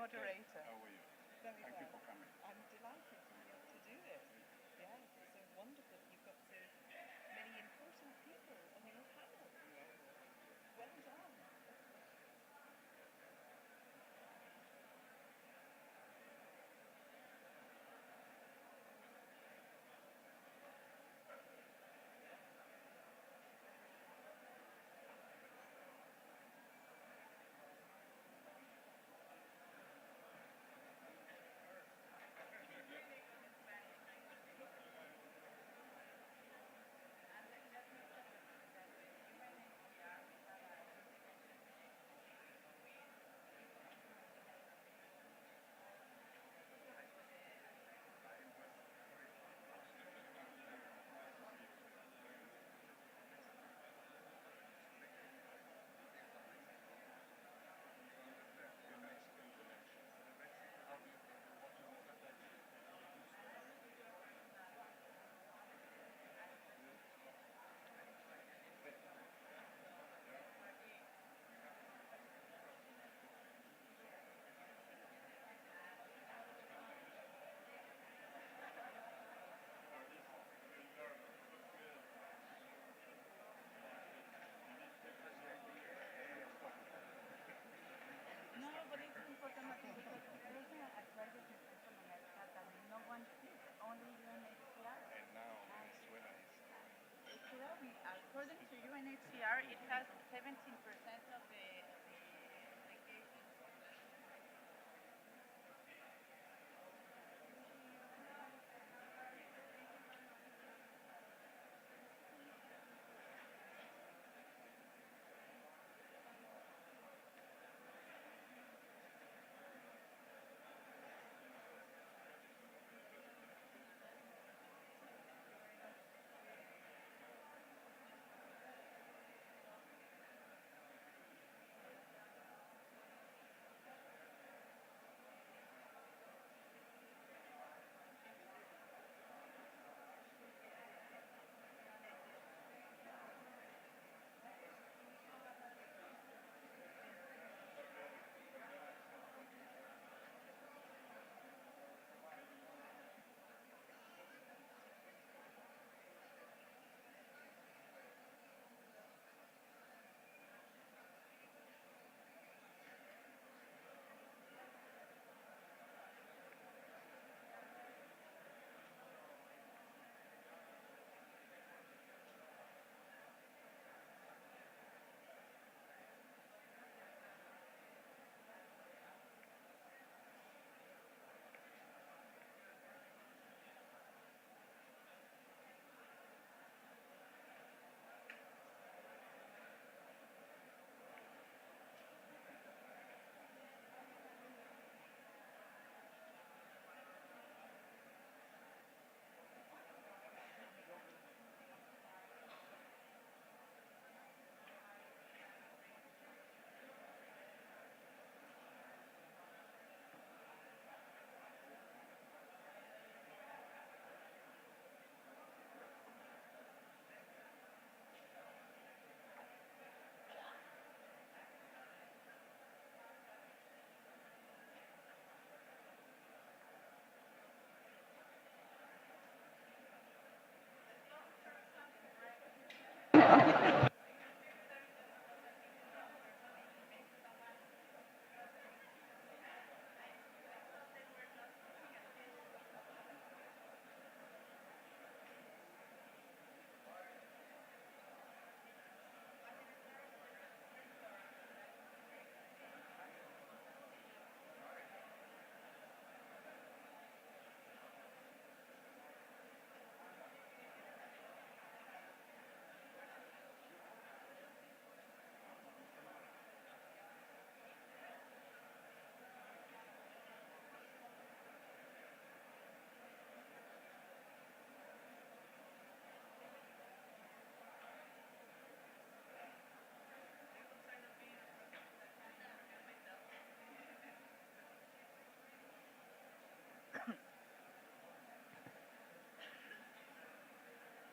moderator. How are you? Very Thank you well. for coming. I'm delighted to be able to do it. Yes, it's so wonderful that you've got so many important people on your panel. Well done. No, but it's important, Martin, because there's a crisis in Central America that no one sees, only UNHCR. And now And Venezuela is it's growing. According to UNHCR, it has 17% of the applications.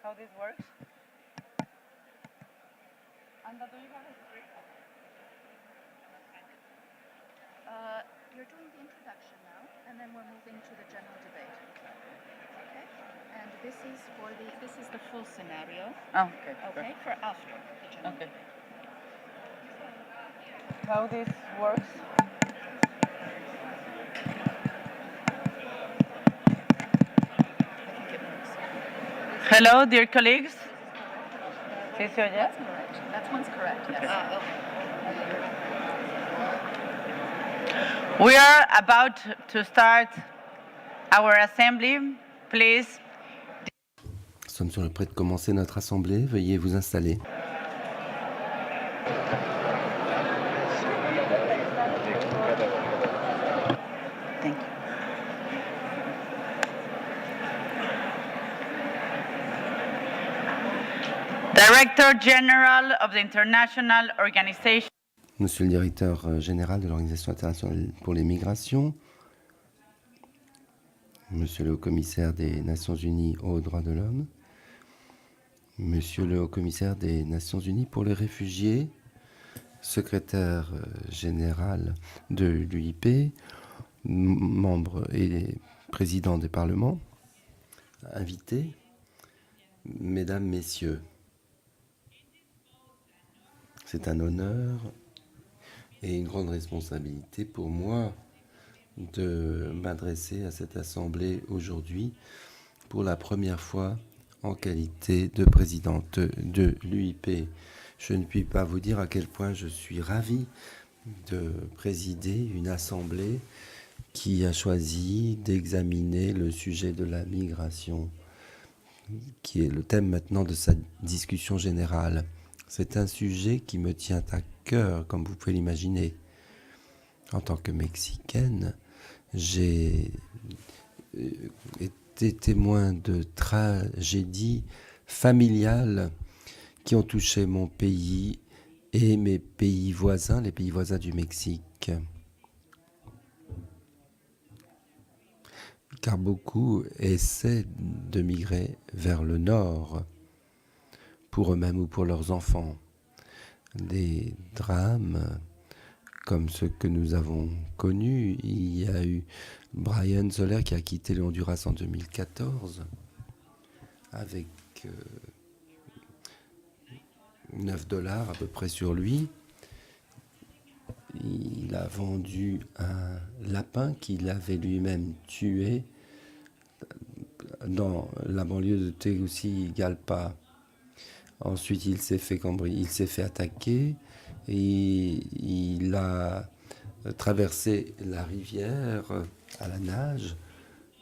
How this works? And do you have a script? you're doing the introduction now, and then we're moving to the general debate. Okay? And this is the full scenario. Ah, okay. Okay, for after the general Okay. debate. How this works? I think it works. Hello, dear colleagues. ¿Sí se oye? That's correct. That one's correct, yes. We are about to start our assembly. Please. Nous sommes sur le point de commencer notre assemblée. Veuillez vous installer. Thank you. Director General of the International Organization. Monsieur le directeur général de l'Organisation internationale pour les migrations, Monsieur le haut-commissaire des Nations Unies aux droits de l'homme, Monsieur le haut-commissaire des Nations Unies pour les réfugiés, secrétaire général de l'UIP, membre et président des parlements, invités, mesdames, messieurs, c'est un honneur et une grande responsabilité pour moi de m'adresser à cette assemblée aujourd'hui pour la première fois en qualité de présidente de l'UIP. Je ne puis pas vous dire à quel point je suis ravi de présider une assemblée qui a choisi d'examiner le sujet de la migration, qui est le thème maintenant de sa discussion générale. C'est un sujet qui me tient à cœur, comme vous pouvez l'imaginer. En tant que Mexicaine, j'ai été témoin de tragédies familiales qui ont touché mon pays et mes pays voisins, les pays voisins du Mexique. Car beaucoup essaient de migrer vers le nord, pour eux-mêmes ou pour leurs enfants. Des drames comme ceux que nous avons connus. Il y a eu Brian Zoller qui a quitté le Honduras en 2014 avec $9 à peu près sur lui. Il a vendu un lapin qu'il avait lui-même tué dans la banlieue de Tegucigalpa. Ensuite, il s'est fait attaquer et il a traversé la rivière à la nage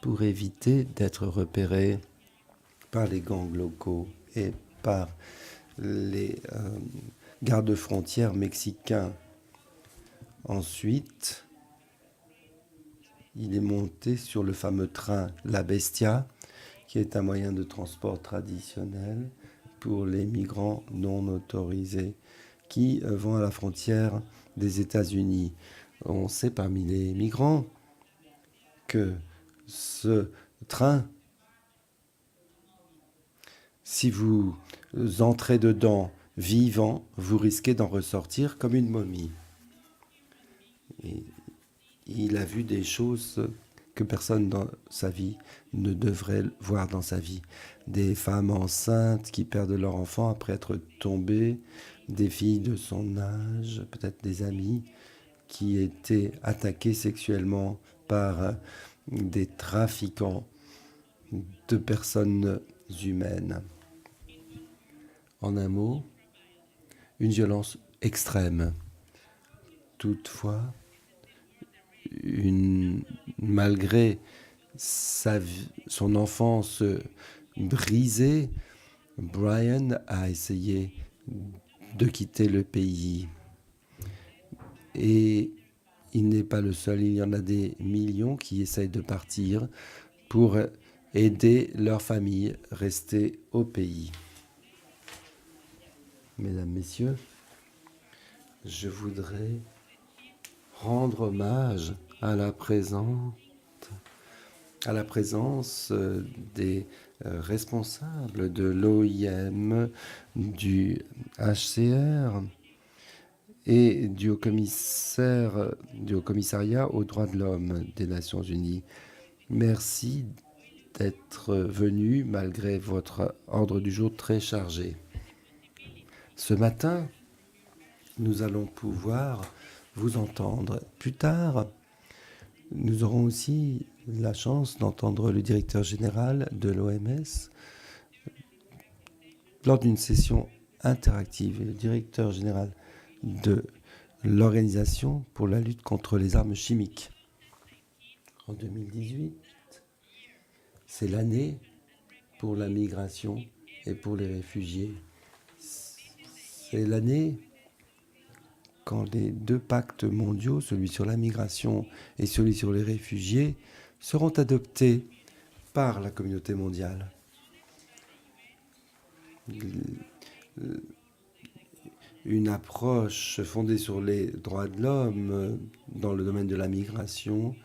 pour éviter d'être repéré par les gangs locaux et par les gardes-frontières mexicains. Ensuite, il est monté sur le fameux train La Bestia, qui est un moyen de transport traditionnel pour les migrants non autorisés qui vont à la frontière des États-Unis. On sait parmi les migrants que ce train, si vous entrez dedans vivant, vous risquez d'en ressortir comme une momie. Et il a vu des choses que personne dans sa vie ne devrait voir dans sa vie. Des femmes enceintes qui perdent leur enfant après être tombées, des filles de son âge, peut-être des amis, qui étaient attaquées sexuellement par des trafiquants de personnes humaines. En un mot, une violence extrême. Toutefois, malgré son enfance brisée, Brian a essayé de quitter le pays. Et il n'est pas le seul, il y en a des millions qui essayent de partir pour aider leur famille restée au pays. Mesdames, Messieurs, je voudrais rendre hommage à la présence des responsables de l'OIM, du HCR et du Haut-Commissariat aux droits de l'homme des Nations Unies. Merci d'être venu malgré votre ordre du jour très chargé. Ce matin, nous allons pouvoir vous entendre. Plus tard, nous aurons aussi la chance d'entendre le directeur général de l'OMS lors d'une session interactive. Et le directeur général de l'Organisation pour la lutte contre les armes chimiques. En 2018, c'est l'année pour la migration et pour les réfugiés. C'est l'année quand les deux pactes mondiaux, celui sur la migration et celui sur les réfugiés, seront adoptés par la communauté mondiale. Une approche fondée sur les droits de l'homme dans le domaine de la migration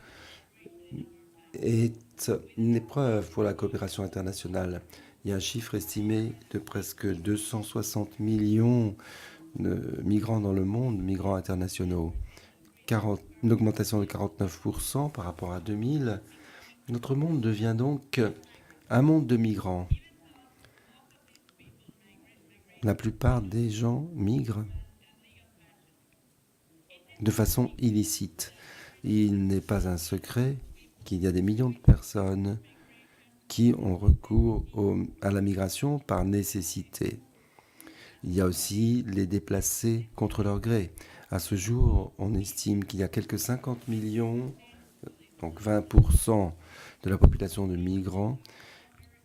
est une épreuve pour la coopération internationale. Il y a un chiffre estimé de presque 260 millions de migrants dans le monde, migrants internationaux. Une augmentation de 49% par rapport à 2000. Notre monde devient donc un monde de migrants. La plupart des gens migrent de façon illicite. Il n'est pas un secret qu'il y a des millions de personnes qui ont recours à la migration par nécessité. Il y a aussi les déplacés contre leur gré. À ce jour, on estime qu'il y a quelques 50 millions, donc 20% de la population de migrants,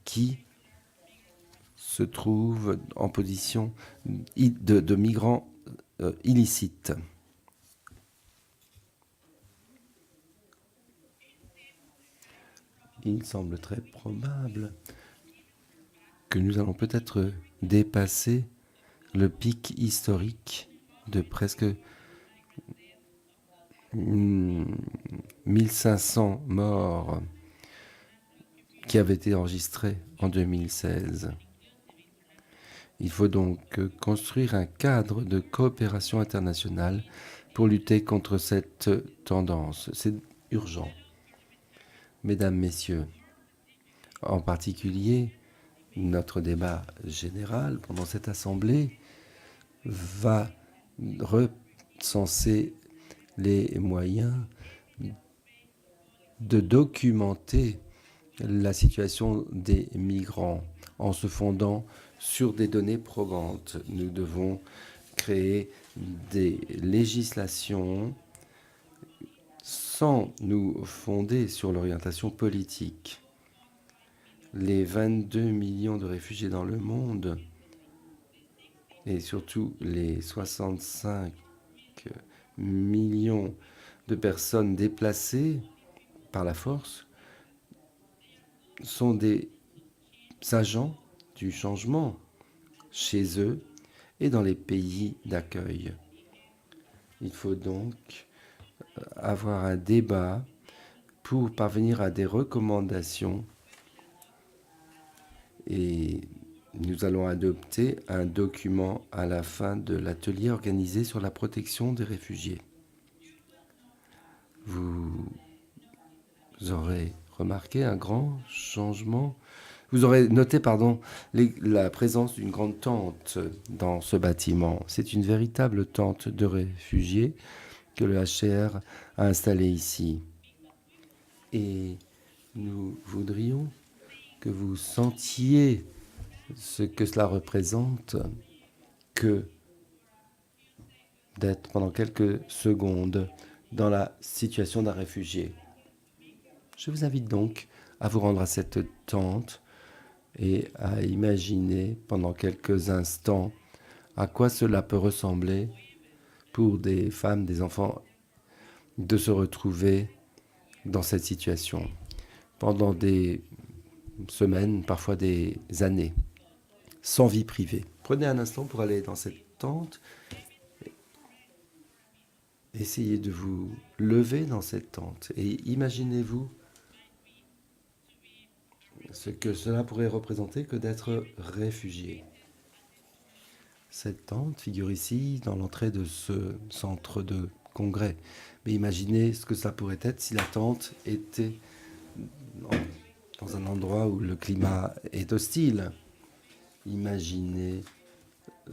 qui se trouvent en position de migrants illicites. Il semble très probable que nous allons peut-être dépasser le pic historique de presque 1500 morts qui avaient été enregistrés en 2016. Il faut donc construire un cadre de coopération internationale pour lutter contre cette tendance. C'est urgent. Mesdames, Messieurs, en particulier, notre débat général pendant cette assemblée va recenser les moyens de documenter la situation des migrants en se fondant sur des données probantes. Nous devons créer des législations sans nous fonder sur l'orientation politique. Les 22 millions de réfugiés dans le monde et surtout les 65 millions de personnes déplacées par la force sont des agents du changement chez eux et dans les pays d'accueil. Il faut donc avoir un débat pour parvenir à des recommandations et nous allons adopter un document à la fin de l'atelier organisé sur la protection des réfugiés. Vous aurez remarqué un grand changement. Vous aurez noté, la présence d'une grande tente dans ce bâtiment. C'est une véritable tente de réfugiés que le HCR a installée ici. Et nous voudrions que vous sentiez ce que cela représente que d'être pendant quelques secondes dans la situation d'un réfugié. Je vous invite donc à vous rendre à cette tente et à imaginer pendant quelques instants à quoi cela peut ressembler pour des femmes, des enfants, de se retrouver dans cette situation pendant des semaines, parfois des années, sans vie privée. Prenez un instant pour aller dans cette tente. Essayez de vous lever dans cette tente et imaginez-vous ce que cela pourrait représenter que d'être réfugié. Cette tente figure ici dans l'entrée de ce centre de congrès. Mais imaginez ce que ça pourrait être si la tente était dans un endroit où le climat est hostile. Imaginez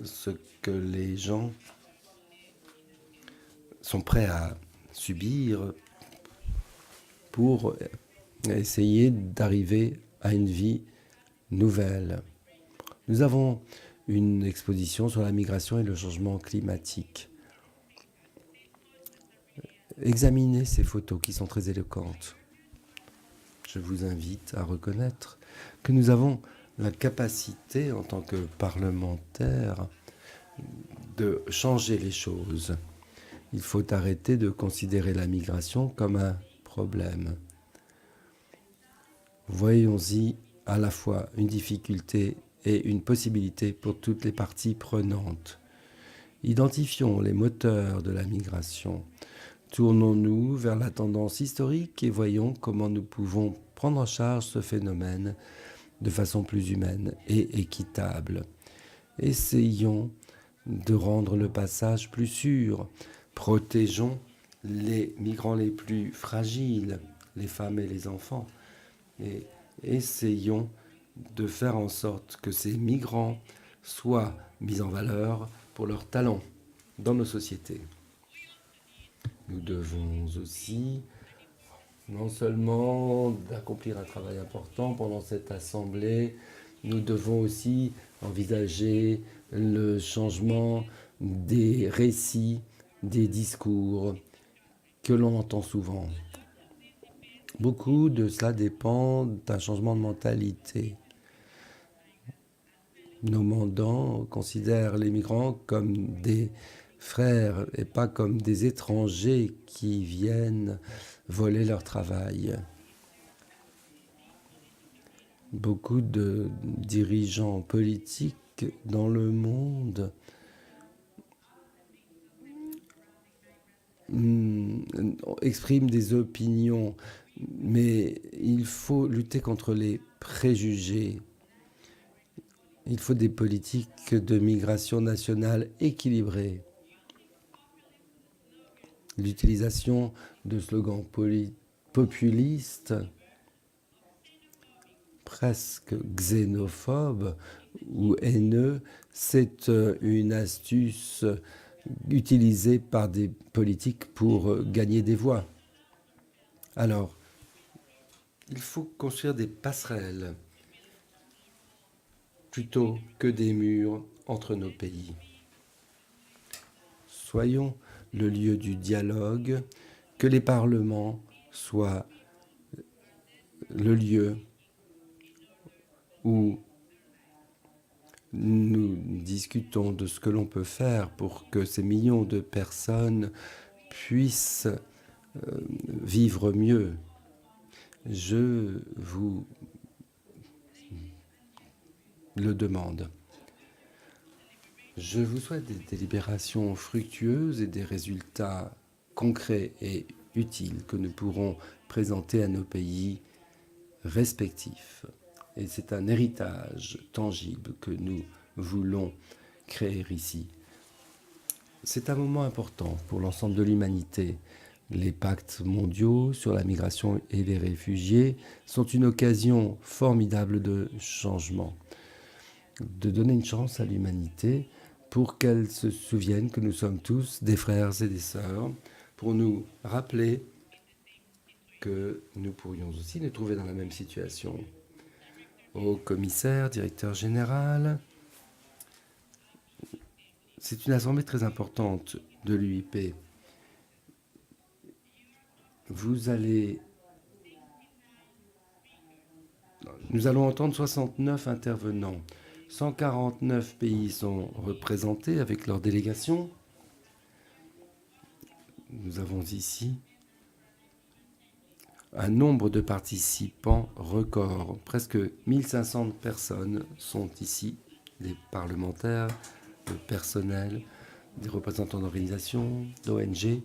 ce que les gens sont prêts à subir pour essayer d'arriver à une vie nouvelle. Nous avons une exposition sur la migration et le changement climatique. Examinez ces photos qui sont très éloquentes. Je vous invite à reconnaître que nous avons la capacité, en tant que parlementaires, de changer les choses. Il faut arrêter de considérer la migration comme un problème. Voyons-y à la fois une difficulté et une possibilité pour toutes les parties prenantes. Identifions les moteurs de la migration. Tournons-nous vers la tendance historique et voyons comment nous pouvons prendre en charge ce phénomène de façon plus humaine et équitable. Essayons de rendre le passage plus sûr. Protégeons les migrants les plus fragiles, les femmes et les enfants. Et essayons de faire en sorte que ces migrants soient mis en valeur pour leurs talents dans nos sociétés. Nous devons aussi non seulement accomplir un travail important pendant cette assemblée, nous devons aussi envisager le changement des récits, des discours que l'on entend souvent. Beaucoup de cela dépend d'un changement de mentalité. Nos mandants considèrent les migrants comme des frères et pas comme des étrangers qui viennent voler leur travail. Beaucoup de dirigeants politiques dans le monde expriment des opinions, mais il faut lutter contre les préjugés. Il faut des politiques de migration nationale équilibrées. L'utilisation de slogans populistes, presque xénophobes ou haineux, c'est une astuce utilisée par des politiques pour gagner des voix. Alors, il faut construire des passerelles plutôt que des murs entre nos pays. Soyons le lieu du dialogue, que les parlements soient le lieu où nous discutons de ce que l'on peut faire pour que ces millions de personnes puissent vivre mieux. Je vous le demande. Je vous souhaite des délibérations fructueuses et des résultats concrets et utiles que nous pourrons présenter à nos pays respectifs. Et c'est un héritage tangible que nous voulons créer ici. C'est un moment important pour l'ensemble de l'humanité. Les pactes mondiaux sur la migration et les réfugiés sont une occasion formidable de changement, de donner une chance à l'humanité pour qu'elle se souvienne que nous sommes tous des frères et des sœurs, pour nous rappeler que nous pourrions aussi nous trouver dans la même situation. Au commissaire, directeur général, c'est une assemblée très importante de l'UIP. Nous allons entendre 69 intervenants. 149 pays sont représentés avec leurs délégations. Nous avons ici un nombre de participants record. Presque 1500 personnes sont ici, des parlementaires, le personnel, des représentants d'organisations, d'ONG.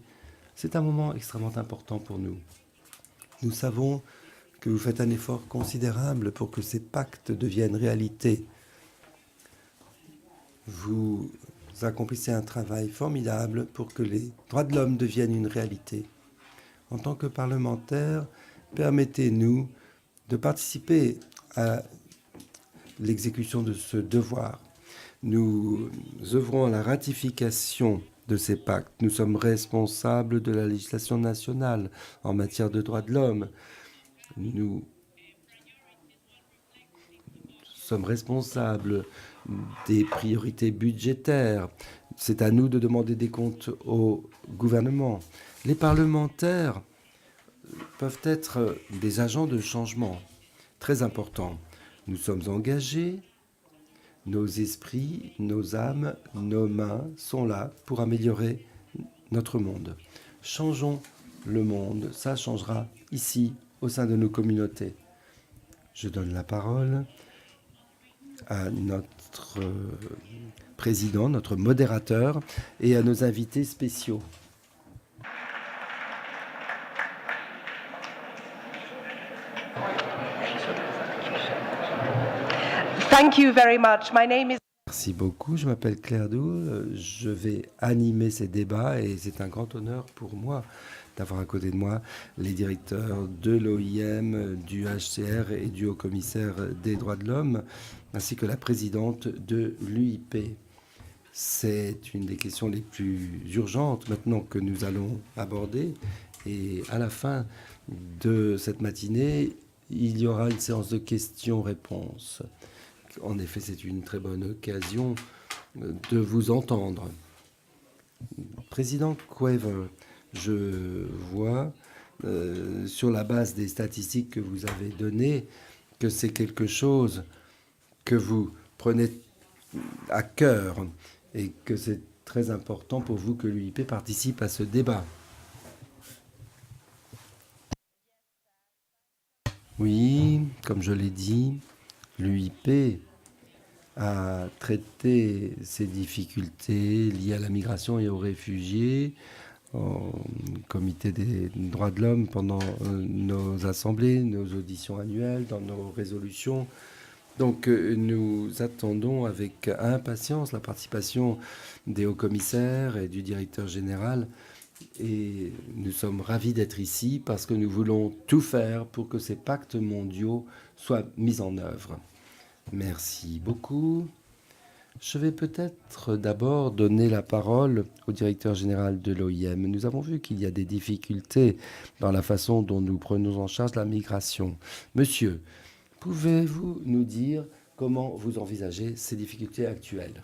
C'est un moment extrêmement important pour nous. Nous savons que vous faites un effort considérable pour que ces pactes deviennent réalité. Vous accomplissez un travail formidable pour que les droits de l'homme deviennent une réalité. En tant que parlementaire, permettez-nous de participer à l'exécution de ce devoir. Nous œuvrons à la ratification de ces pactes. Nous sommes responsables de la législation nationale en matière de droits de l'homme. Nous sommes responsables des priorités budgétaires. C'est à nous de demander des comptes au gouvernement. Les parlementaires peuvent être des agents de changement très importants. Nous sommes engagés, nos esprits, nos âmes, nos mains sont là pour améliorer notre monde. Changeons le monde, ça changera ici, au sein de nos communautés. Je donne la parole à notre président, notre modérateur et à nos invités spéciaux. Thank you very much. My name is Merci beaucoup, je m'appelle Claire Doul, je vais animer ces débats et c'est un grand honneur pour moi d'avoir à côté de moi les directeurs de l'OIM, du HCR et du Haut-Commissaire des droits de l'homme, ainsi que la présidente de l'UIP. C'est une des questions les plus urgentes maintenant que nous allons aborder et à la fin de cette matinée, il y aura une séance de questions-réponses. En effet, c'est une très bonne occasion de vous entendre. Président Quaver, je vois sur la base des statistiques que vous avez données que c'est quelque chose que vous prenez à cœur et que c'est très important pour vous que l'UIP participe à ce débat. Oui, comme je l'ai dit, l'UIP a traité ces difficultés liées à la migration et aux réfugiés au comité des droits de l'homme pendant nos assemblées, nos auditions annuelles, dans nos résolutions. Donc nous attendons avec impatience la participation des hauts-commissaires et du directeur général. Et nous sommes ravis d'être ici parce que nous voulons tout faire pour que ces pactes mondiaux soient mis en œuvre. Merci beaucoup. Je vais peut-être d'abord donner la parole au directeur général de l'OIM. Nous avons vu qu'il y a des difficultés dans la façon dont nous prenons en charge la migration. Monsieur, pouvez-vous nous dire comment vous envisagez ces difficultés actuelles?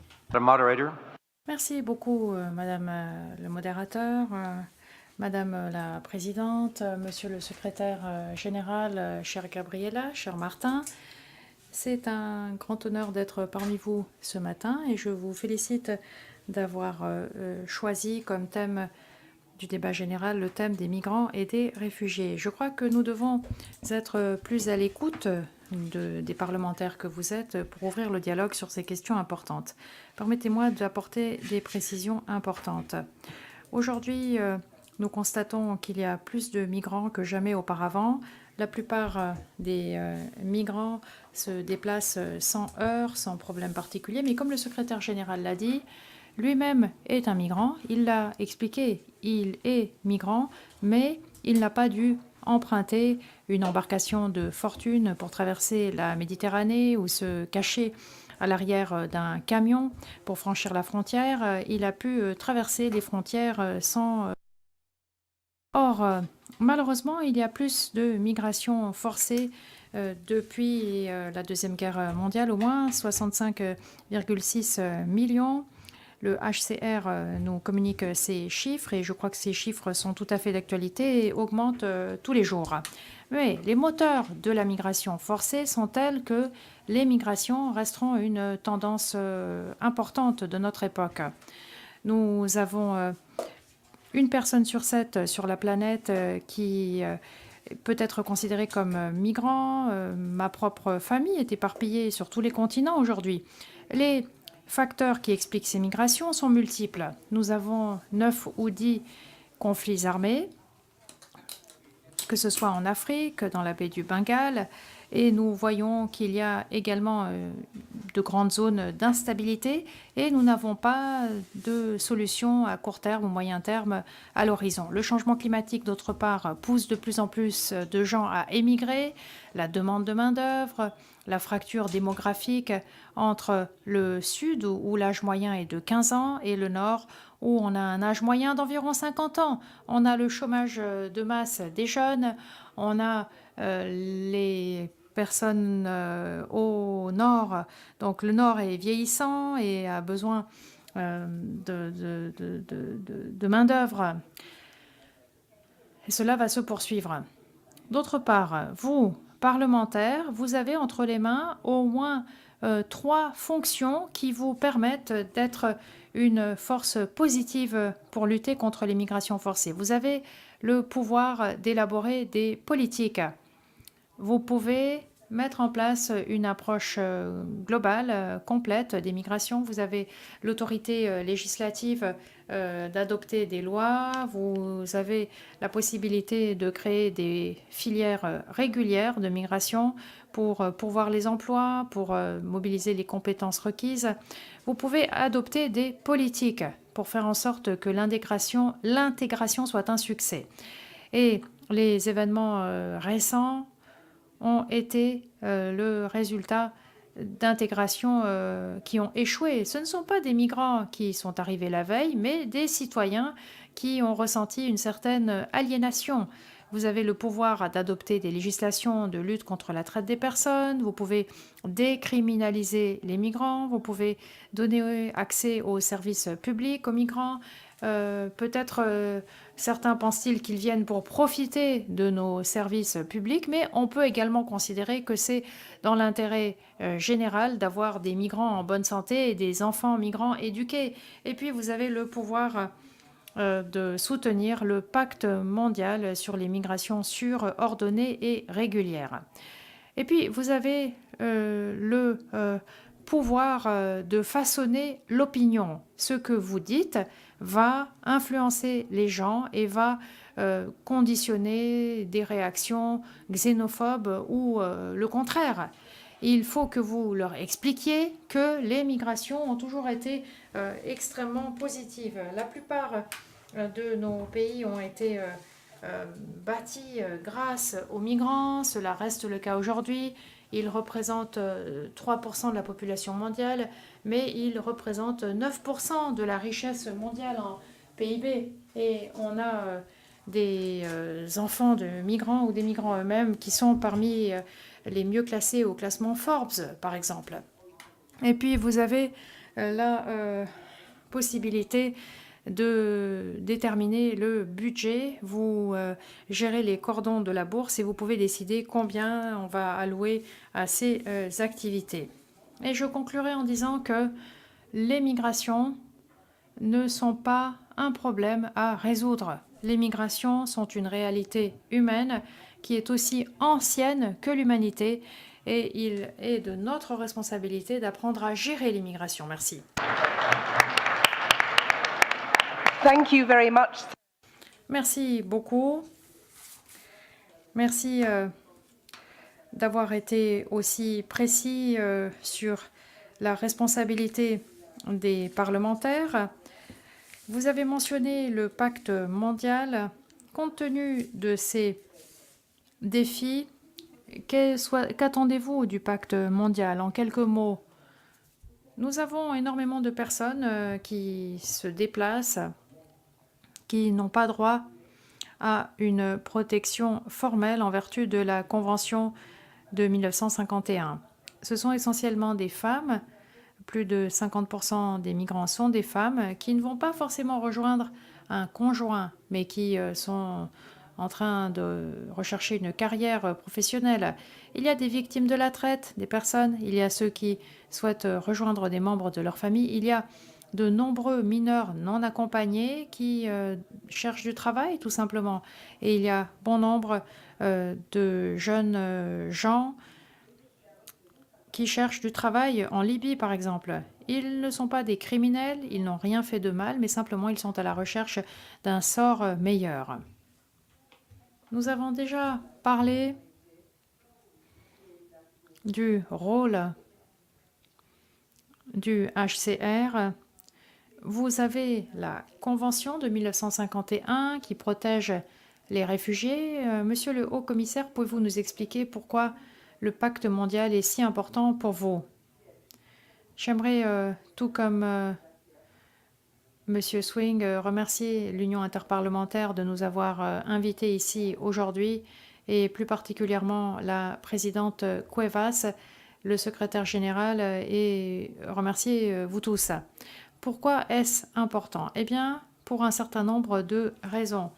Merci beaucoup, Madame le modérateur, Madame la Présidente, Monsieur le Secrétaire général, chère Gabriella, cher Martin. C'est un grand honneur d'être parmi vous ce matin et je vous félicite d'avoir choisi comme thème du débat général le thème des migrants et des réfugiés. Je crois que nous devons être plus à l'écoute des parlementaires que vous êtes pour ouvrir le dialogue sur ces questions importantes. Permettez-moi d'apporter des précisions importantes. Aujourd'hui, nous constatons qu'il y a plus de migrants que jamais auparavant. La plupart des migrants se déplacent sans heurts, sans problème particulier, mais comme le secrétaire général l'a dit, lui-même est un migrant, il l'a expliqué, il est migrant, mais il n'a pas dû emprunter une embarcation de fortune pour traverser la Méditerranée ou se cacher à l'arrière d'un camion pour franchir la frontière. Il a pu traverser les frontières sans... Or, malheureusement, il y a plus de migration forcée depuis la Deuxième Guerre mondiale, au moins 65,6 millions. Le HCR nous communique ces chiffres et je crois que ces chiffres sont tout à fait d'actualité et augmentent tous les jours. Mais les moteurs de la migration forcée sont tels que les migrations resteront une tendance importante de notre époque. Nous avons une personne sur 7 sur la planète qui peut être considérée comme migrant. Ma propre famille est éparpillée sur tous les continents aujourd'hui. Les facteurs qui expliquent ces migrations sont multiples. Nous avons 9 ou 10 conflits armés, que ce soit en Afrique, dans la baie du Bengale, et nous voyons qu'il y a également de grandes zones d'instabilité et nous n'avons pas de solution à court terme ou moyen terme à l'horizon. Le changement climatique, d'autre part, pousse de plus en plus de gens à émigrer, la demande de main-d'œuvre, la fracture démographique entre le sud où l'âge moyen est de 15 ans et le nord où on a un âge moyen d'environ 50 ans. On a le chômage de masse des jeunes, on a les personnes au nord. Donc le nord est vieillissant et a besoin de main-d'œuvre. Et cela va se poursuivre. D'autre part, vous, parlementaires, vous avez entre les mains au moins 3 fonctions qui vous permettent d'être une force positive pour lutter contre l'immigration forcée. Vous avez le pouvoir d'élaborer des politiques. Vous pouvez mettre en place une approche globale, complète des migrations. Vous avez l'autorité législative d'adopter des lois. Vous avez la possibilité de créer des filières régulières de migration pour pourvoir les emplois, pour mobiliser les compétences requises. Vous pouvez adopter des politiques pour faire en sorte que l'intégration soit un succès. Et les événements récents ont été le résultat d'intégration qui ont échoué. Ce ne sont pas des migrants qui sont arrivés la veille, mais des citoyens qui ont ressenti une certaine aliénation. Vous avez le pouvoir d'adopter des législations de lutte contre la traite des personnes, vous pouvez décriminaliser les migrants, vous pouvez donner accès aux services publics aux migrants. Peut-être certains pensent-ils qu'ils viennent pour profiter de nos services publics, mais on peut également considérer que c'est dans l'intérêt général d'avoir des migrants en bonne santé et des enfants migrants éduqués. Et puis vous avez le pouvoir de soutenir le pacte mondial sur les migrations sûres, ordonnées et régulières. Et puis vous avez le pouvoir de façonner l'opinion. Ce que vous dites va influencer les gens et va conditionner des réactions xénophobes ou le contraire. Il faut que vous leur expliquiez que les migrations ont toujours été extrêmement positives. La plupart de nos pays ont été bâtis grâce aux migrants. Cela reste le cas aujourd'hui. Ils représentent 3% de la population mondiale, mais ils représentent 9% de la richesse mondiale en PIB. Et on a des enfants de migrants ou des migrants eux-mêmes qui sont parmi les mieux classés au classement Forbes, par exemple. Et puis vous avez la possibilité de déterminer le budget. Vous gérez les cordons de la bourse et vous pouvez décider combien on va allouer à ces activités. Et je conclurai en disant que les migrations ne sont pas un problème à résoudre. Les migrations sont une réalité humaine qui est aussi ancienne que l'humanité et il est de notre responsabilité d'apprendre à gérer les migrations. Merci. Thank you very much. Merci beaucoup. Merci d'avoir été aussi précis sur la responsabilité des parlementaires. Vous avez mentionné le pacte mondial. Compte tenu de ces défis, qu'attendez-vous du pacte mondial? En quelques mots, nous avons énormément de personnes qui se déplacent, qui n'ont pas droit à une protection formelle en vertu de la Convention de 1951. Ce sont essentiellement des femmes, plus de 50% des migrants sont des femmes, qui ne vont pas forcément rejoindre un conjoint, mais qui sont en train de rechercher une carrière professionnelle. Il y a des victimes de la traite, des personnes, il y a ceux qui souhaitent rejoindre des membres de leur famille, il y a de nombreux mineurs non accompagnés qui cherchent du travail, tout simplement. Et il y a bon nombre de jeunes gens qui cherchent du travail en Libye, par exemple. Ils ne sont pas des criminels, ils n'ont rien fait de mal, mais simplement ils sont à la recherche d'un sort meilleur. Nous avons déjà parlé du rôle du HCR, vous avez la Convention de 1951 qui protège les réfugiés. Monsieur le Haut-Commissaire, pouvez-vous nous expliquer pourquoi le pacte mondial est si important pour vous? J'aimerais, tout comme Monsieur Swing, remercier l'Union interparlementaire de nous avoir invités ici aujourd'hui et plus particulièrement la présidente Cuevas, le secrétaire général et remercier vous tous. Pourquoi est-ce important? Eh bien, pour un certain nombre de raisons.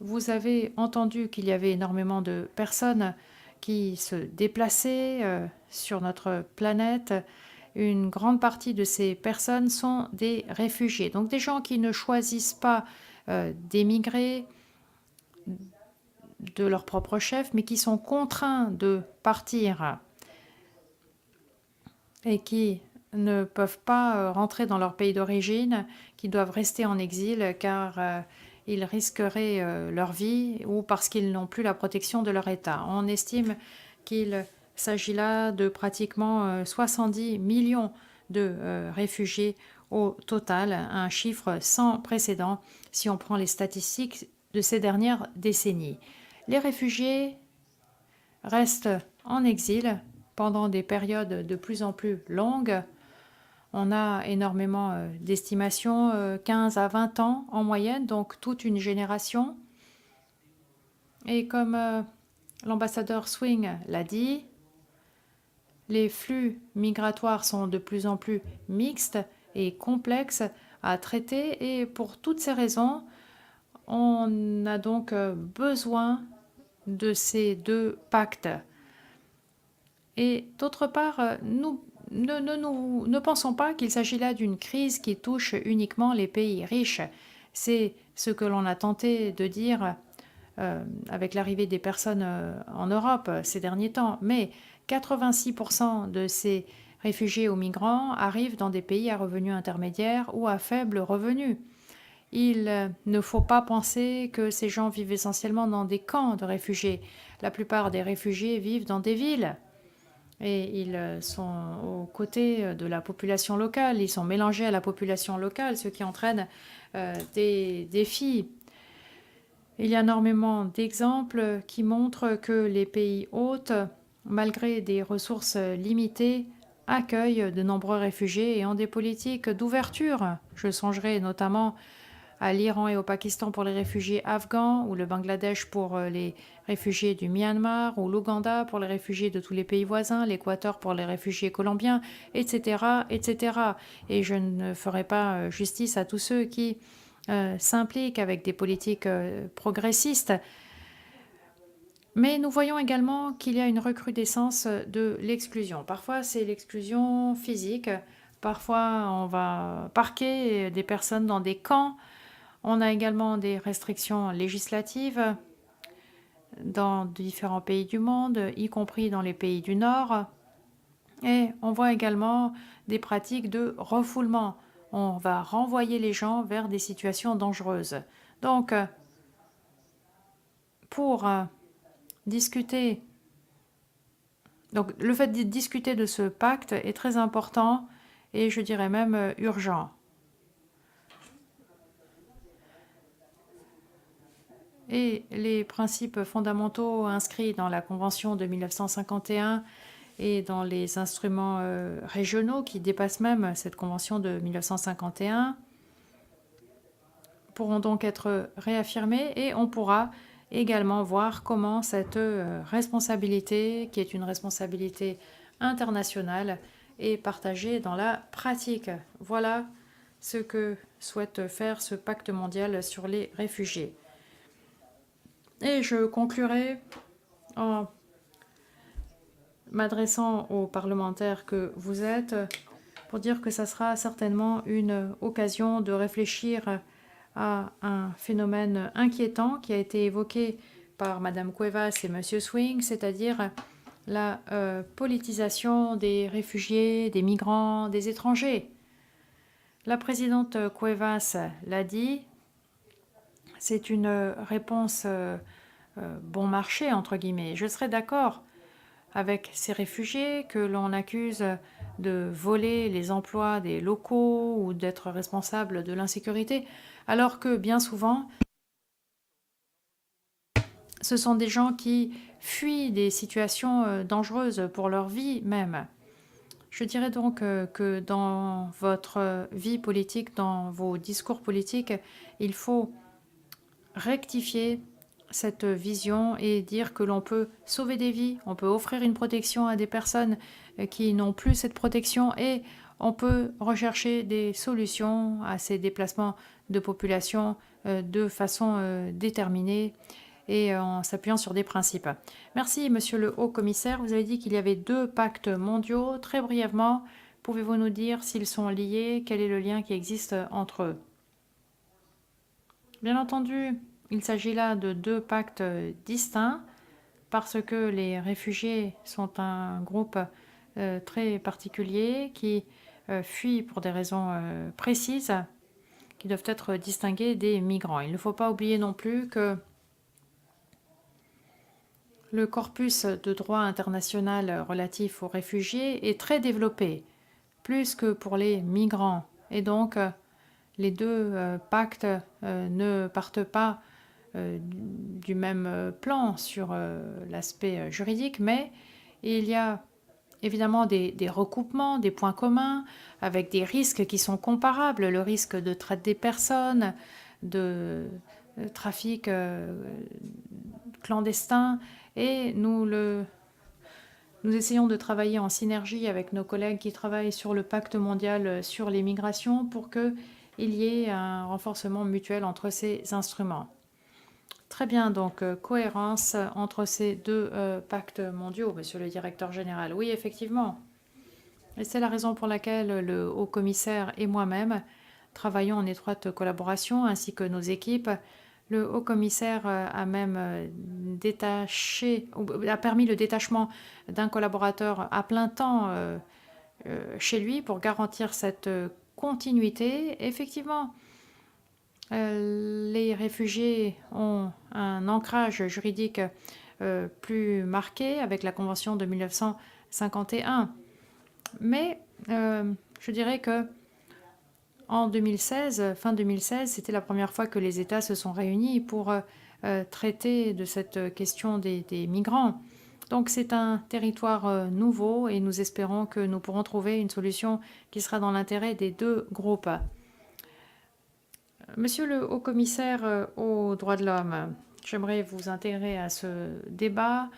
Vous avez entendu qu'il y avait énormément de personnes qui se déplaçaient sur notre planète. Une grande partie de ces personnes sont des réfugiés, donc des gens qui ne choisissent pas d'émigrer de leur propre chef, mais qui sont contraints de partir et qui ne peuvent pas rentrer dans leur pays d'origine, qui doivent rester en exil car ils risqueraient leur vie ou parce qu'ils n'ont plus la protection de leur État. On estime qu'il s'agit là de pratiquement 70 millions de réfugiés au total, un chiffre sans précédent si on prend les statistiques de ces dernières décennies. Les réfugiés restent en exil pendant des périodes de plus en plus longues. On a énormément d'estimations, 15 à 20 ans en moyenne, donc toute une génération. Et comme l'ambassadeur Swing l'a dit, les flux migratoires sont de plus en plus mixtes et complexes à traiter et pour toutes ces raisons, on a donc besoin de ces deux pactes. Et d'autre part, nous ne pensons pas qu'il s'agit là d'une crise qui touche uniquement les pays riches. C'est ce que l'on a tenté de dire avec l'arrivée des personnes en Europe ces derniers temps. Mais 86% de ces réfugiés ou migrants arrivent dans des pays à revenus intermédiaires ou à faible revenu. Il ne faut pas penser que ces gens vivent essentiellement dans des camps de réfugiés. La plupart des réfugiés vivent dans des villes et ils sont aux côtés de la population locale. Ils sont mélangés à la population locale, ce qui entraîne des défis. Il y a énormément d'exemples qui montrent que les pays hôtes, malgré des ressources limitées, accueillent de nombreux réfugiés et ont des politiques d'ouverture. Je songerai notamment à l'Iran et au Pakistan pour les réfugiés afghans, ou le Bangladesh pour les réfugiés du Myanmar, ou l'Ouganda pour les réfugiés de tous les pays voisins, l'Équateur pour les réfugiés colombiens, etc., etc. Et je ne ferai pas justice à tous ceux qui s'impliquent avec des politiques progressistes. Mais nous voyons également qu'il y a une recrudescence de l'exclusion. Parfois, c'est l'exclusion physique. Parfois, on va parquer des personnes dans des camps. On a également des restrictions législatives dans différents pays du monde, y compris dans les pays du Nord. Et on voit également des pratiques de refoulement. On va renvoyer les gens vers des situations dangereuses. Donc, pour discuter, donc le fait de discuter de ce pacte est très important et je dirais même urgent. Et les principes fondamentaux inscrits dans la Convention de 1951 et dans les instruments régionaux qui dépassent même cette Convention de 1951 pourront donc être réaffirmés et on pourra également voir comment cette responsabilité, qui est une responsabilité internationale, est partagée dans la pratique. Voilà ce que souhaite faire ce pacte mondial sur les réfugiés. Et je conclurai en m'adressant aux parlementaires que vous êtes pour dire que ça sera certainement une occasion de réfléchir à un phénomène inquiétant qui a été évoqué par Madame Cuevas et Monsieur Swing, c'est-à-dire la politisation des réfugiés, des migrants, des étrangers. La présidente Cuevas l'a dit, c'est une réponse bon marché, entre guillemets. Je serais d'accord avec ces réfugiés que l'on accuse de voler les emplois des locaux ou d'être responsable de l'insécurité, alors que bien souvent, ce sont des gens qui fuient des situations dangereuses pour leur vie même. Je dirais donc que dans votre vie politique, dans vos discours politiques, il faut rectifier cette vision et dire que l'on peut sauver des vies, on peut offrir une protection à des personnes qui n'ont plus cette protection et on peut rechercher des solutions à ces déplacements de population de façon déterminée et en s'appuyant sur des principes. Merci, Monsieur le Haut-Commissaire. Vous avez dit qu'il y avait 2 pactes mondiaux. Très brièvement, pouvez-vous nous dire s'ils sont liés? Quel est le lien qui existe entre eux? Bien entendu, il s'agit là de 2 pactes distincts parce que les réfugiés sont un groupe très particulier qui fuit pour des raisons précises qui doivent être distinguées des migrants. Il ne faut pas oublier non plus que le corpus de droit international relatif aux réfugiés est très développé, plus que pour les migrants. Et donc, les 2 pactes ne partent pas du même plan sur l'aspect juridique, mais il y a évidemment des recoupements, des points communs, avec des risques qui sont comparables, le risque de traite des personnes, de trafic clandestin, et nous essayons de travailler en synergie avec nos collègues qui travaillent sur le pacte mondial sur les migrations pour qu'il y ait un renforcement mutuel entre ces instruments. Très bien, donc cohérence entre ces 2 pactes mondiaux, Monsieur le Directeur Général. Oui, effectivement. Et c'est la raison pour laquelle le Haut-Commissaire et moi-même travaillons en étroite collaboration, ainsi que nos équipes. Le Haut-Commissaire a même a permis le détachement d'un collaborateur à plein temps chez lui pour garantir cette continuité. Effectivement, les réfugiés ont un ancrage juridique plus marqué avec la Convention de 1951. Mais je dirais que en 2016, fin 2016, c'était la première fois que les États se sont réunis pour traiter de cette question des migrants. Donc c'est un territoire nouveau et nous espérons que nous pourrons trouver une solution qui sera dans l'intérêt des 2 groupes. Monsieur le Haut-Commissaire aux droits de l'homme, j'aimerais vous intégrer à ce débat.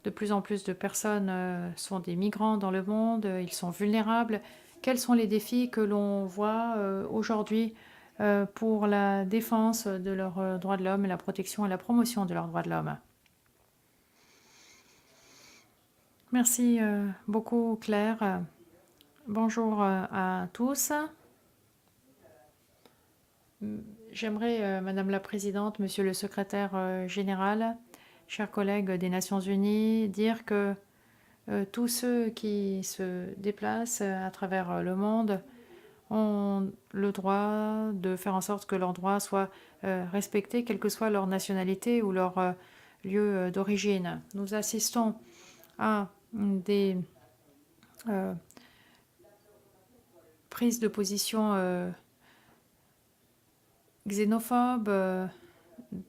De plus en plus de personnes sont des migrants dans le monde, ils sont vulnérables. Quels sont les défis que l'on voit aujourd'hui pour la défense de leurs droits de l'homme et la protection et la promotion de leurs droits de l'homme? Merci beaucoup, Claire. Bonjour à tous. J'aimerais, Madame la Présidente, Monsieur le Secrétaire général, chers collègues des Nations Unies, dire que tous ceux qui se déplacent à travers le monde ont le droit de faire en sorte que leurs droits soient respectés, quelle que soit leur nationalité ou leur lieu d'origine. Nous assistons à des prises de position xénophobes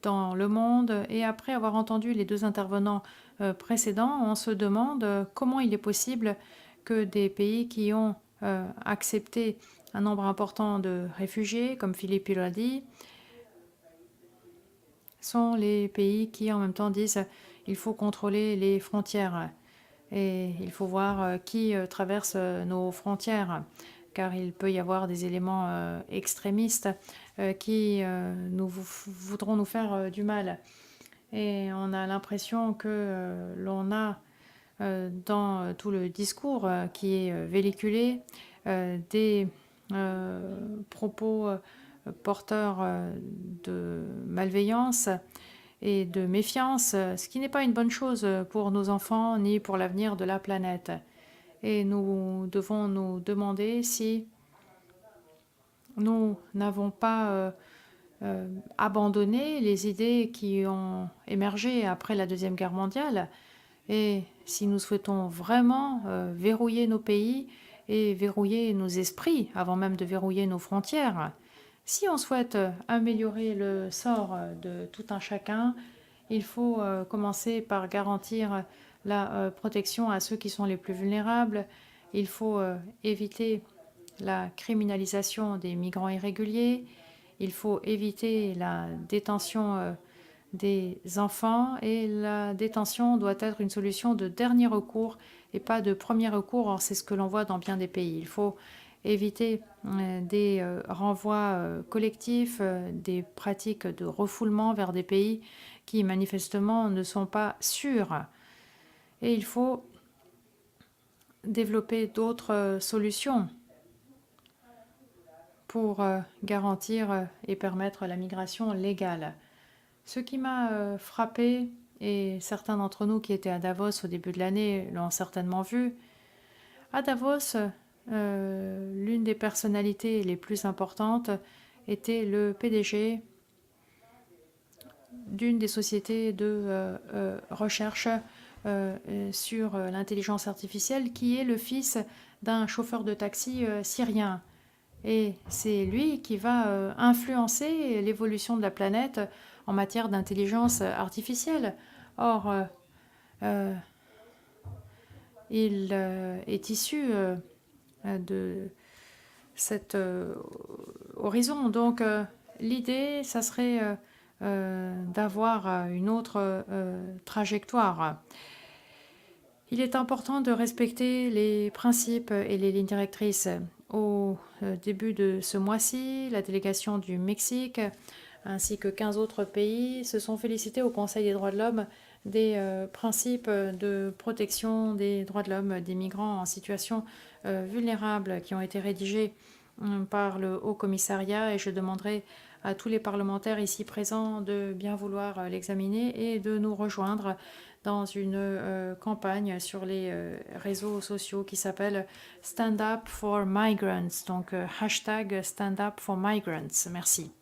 dans le monde, et après avoir entendu les 2 intervenants précédents, on se demande comment il est possible que des pays qui ont accepté un nombre important de réfugiés, comme Philippe l'a dit, sont les pays qui en même temps disent il faut contrôler les frontières et il faut voir qui traverse nos frontières, car il peut y avoir des éléments extrémistes qui voudront nous faire du mal. Et on a l'impression que l'on a dans tout le discours qui est véhiculé des propos porteurs de malveillance et de méfiance, ce qui n'est pas une bonne chose pour nos enfants ni pour l'avenir de la planète. Et nous devons nous demander si nous n'avons pas abandonné les idées qui ont émergé après la Deuxième Guerre mondiale, et si nous souhaitons vraiment verrouiller nos pays et verrouiller nos esprits avant même de verrouiller nos frontières. Si on souhaite améliorer le sort de tout un chacun, il faut commencer par garantir la protection à ceux qui sont les plus vulnérables. Il faut éviter la criminalisation des migrants irréguliers. Il faut éviter la détention des enfants et la détention doit être une solution de dernier recours et pas de premier recours. Or, c'est ce que l'on voit dans bien des pays. Il faut éviter des renvois collectifs, des pratiques de refoulement vers des pays qui manifestement ne sont pas sûrs. Et il faut développer d'autres solutions pour garantir et permettre la migration légale. Ce qui m'a frappé, et certains d'entre nous qui étaient à Davos au début de l'année l'ont certainement vu, à Davos, l'une des personnalités les plus importantes était le PDG d'une des sociétés de recherche sur l'intelligence artificielle qui est le fils d'un chauffeur de taxi syrien. Et c'est lui qui va influencer l'évolution de la planète en matière d'intelligence artificielle. Or, il est issu de cet horizon. Donc, l'idée, ça serait d'avoir une autre trajectoire. Il est important de respecter les principes et les lignes directrices. Au début de ce mois-ci, la délégation du Mexique ainsi que 15 autres pays se sont félicités au Conseil des droits de l'homme des principes de protection des droits de l'homme des migrants en situation vulnérable qui ont été rédigés par le Haut Commissariat et je demanderai à tous les parlementaires ici présents de bien vouloir l'examiner et de nous rejoindre dans une campagne sur les réseaux sociaux qui s'appelle Stand Up for Migrants, donc hashtag Stand Up for Migrants. Merci.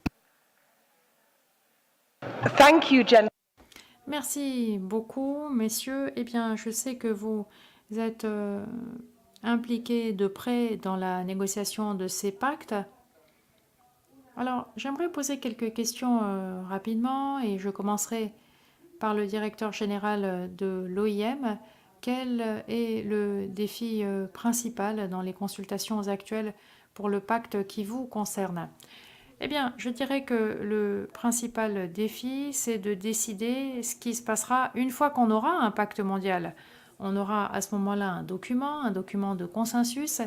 Thank you, Jen. Merci beaucoup, messieurs. Eh bien, je sais que vous êtes impliqués de près dans la négociation de ces pactes. Alors, j'aimerais poser quelques questions rapidement et je commencerai par le directeur général de l'OIM. Quel est le défi principal dans les consultations actuelles pour le pacte qui vous concerne? Eh bien, je dirais que le principal défi, c'est de décider ce qui se passera une fois qu'on aura un pacte mondial. On aura à ce moment-là un document de consensus,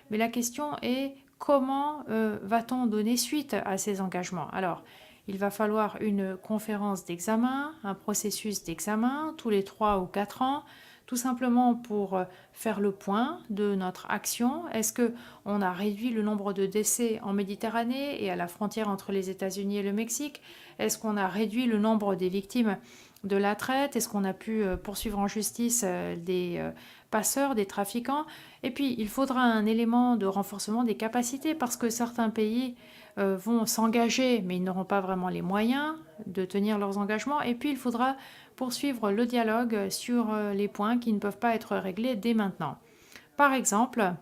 mais la question est comment va-t-on donner suite à ces engagements? Alors, il va falloir une conférence d'examen, un processus d'examen tous les 3 ou 4 ans, tout simplement pour faire le point de notre action. Est-ce qu'on a réduit le nombre de décès en Méditerranée et à la frontière entre les États-Unis et le Mexique? Est-ce qu'on a réduit le nombre des victimes de la traite? Est-ce qu'on a pu poursuivre en justice des passeurs, des trafiquants? Et puis, il faudra un élément de renforcement des capacités parce que certains pays vont s'engager, mais ils n'auront pas vraiment les moyens de tenir leurs engagements. Et puis, il faudra poursuivre le dialogue sur les points qui ne peuvent pas être réglés dès maintenant. Par exemple,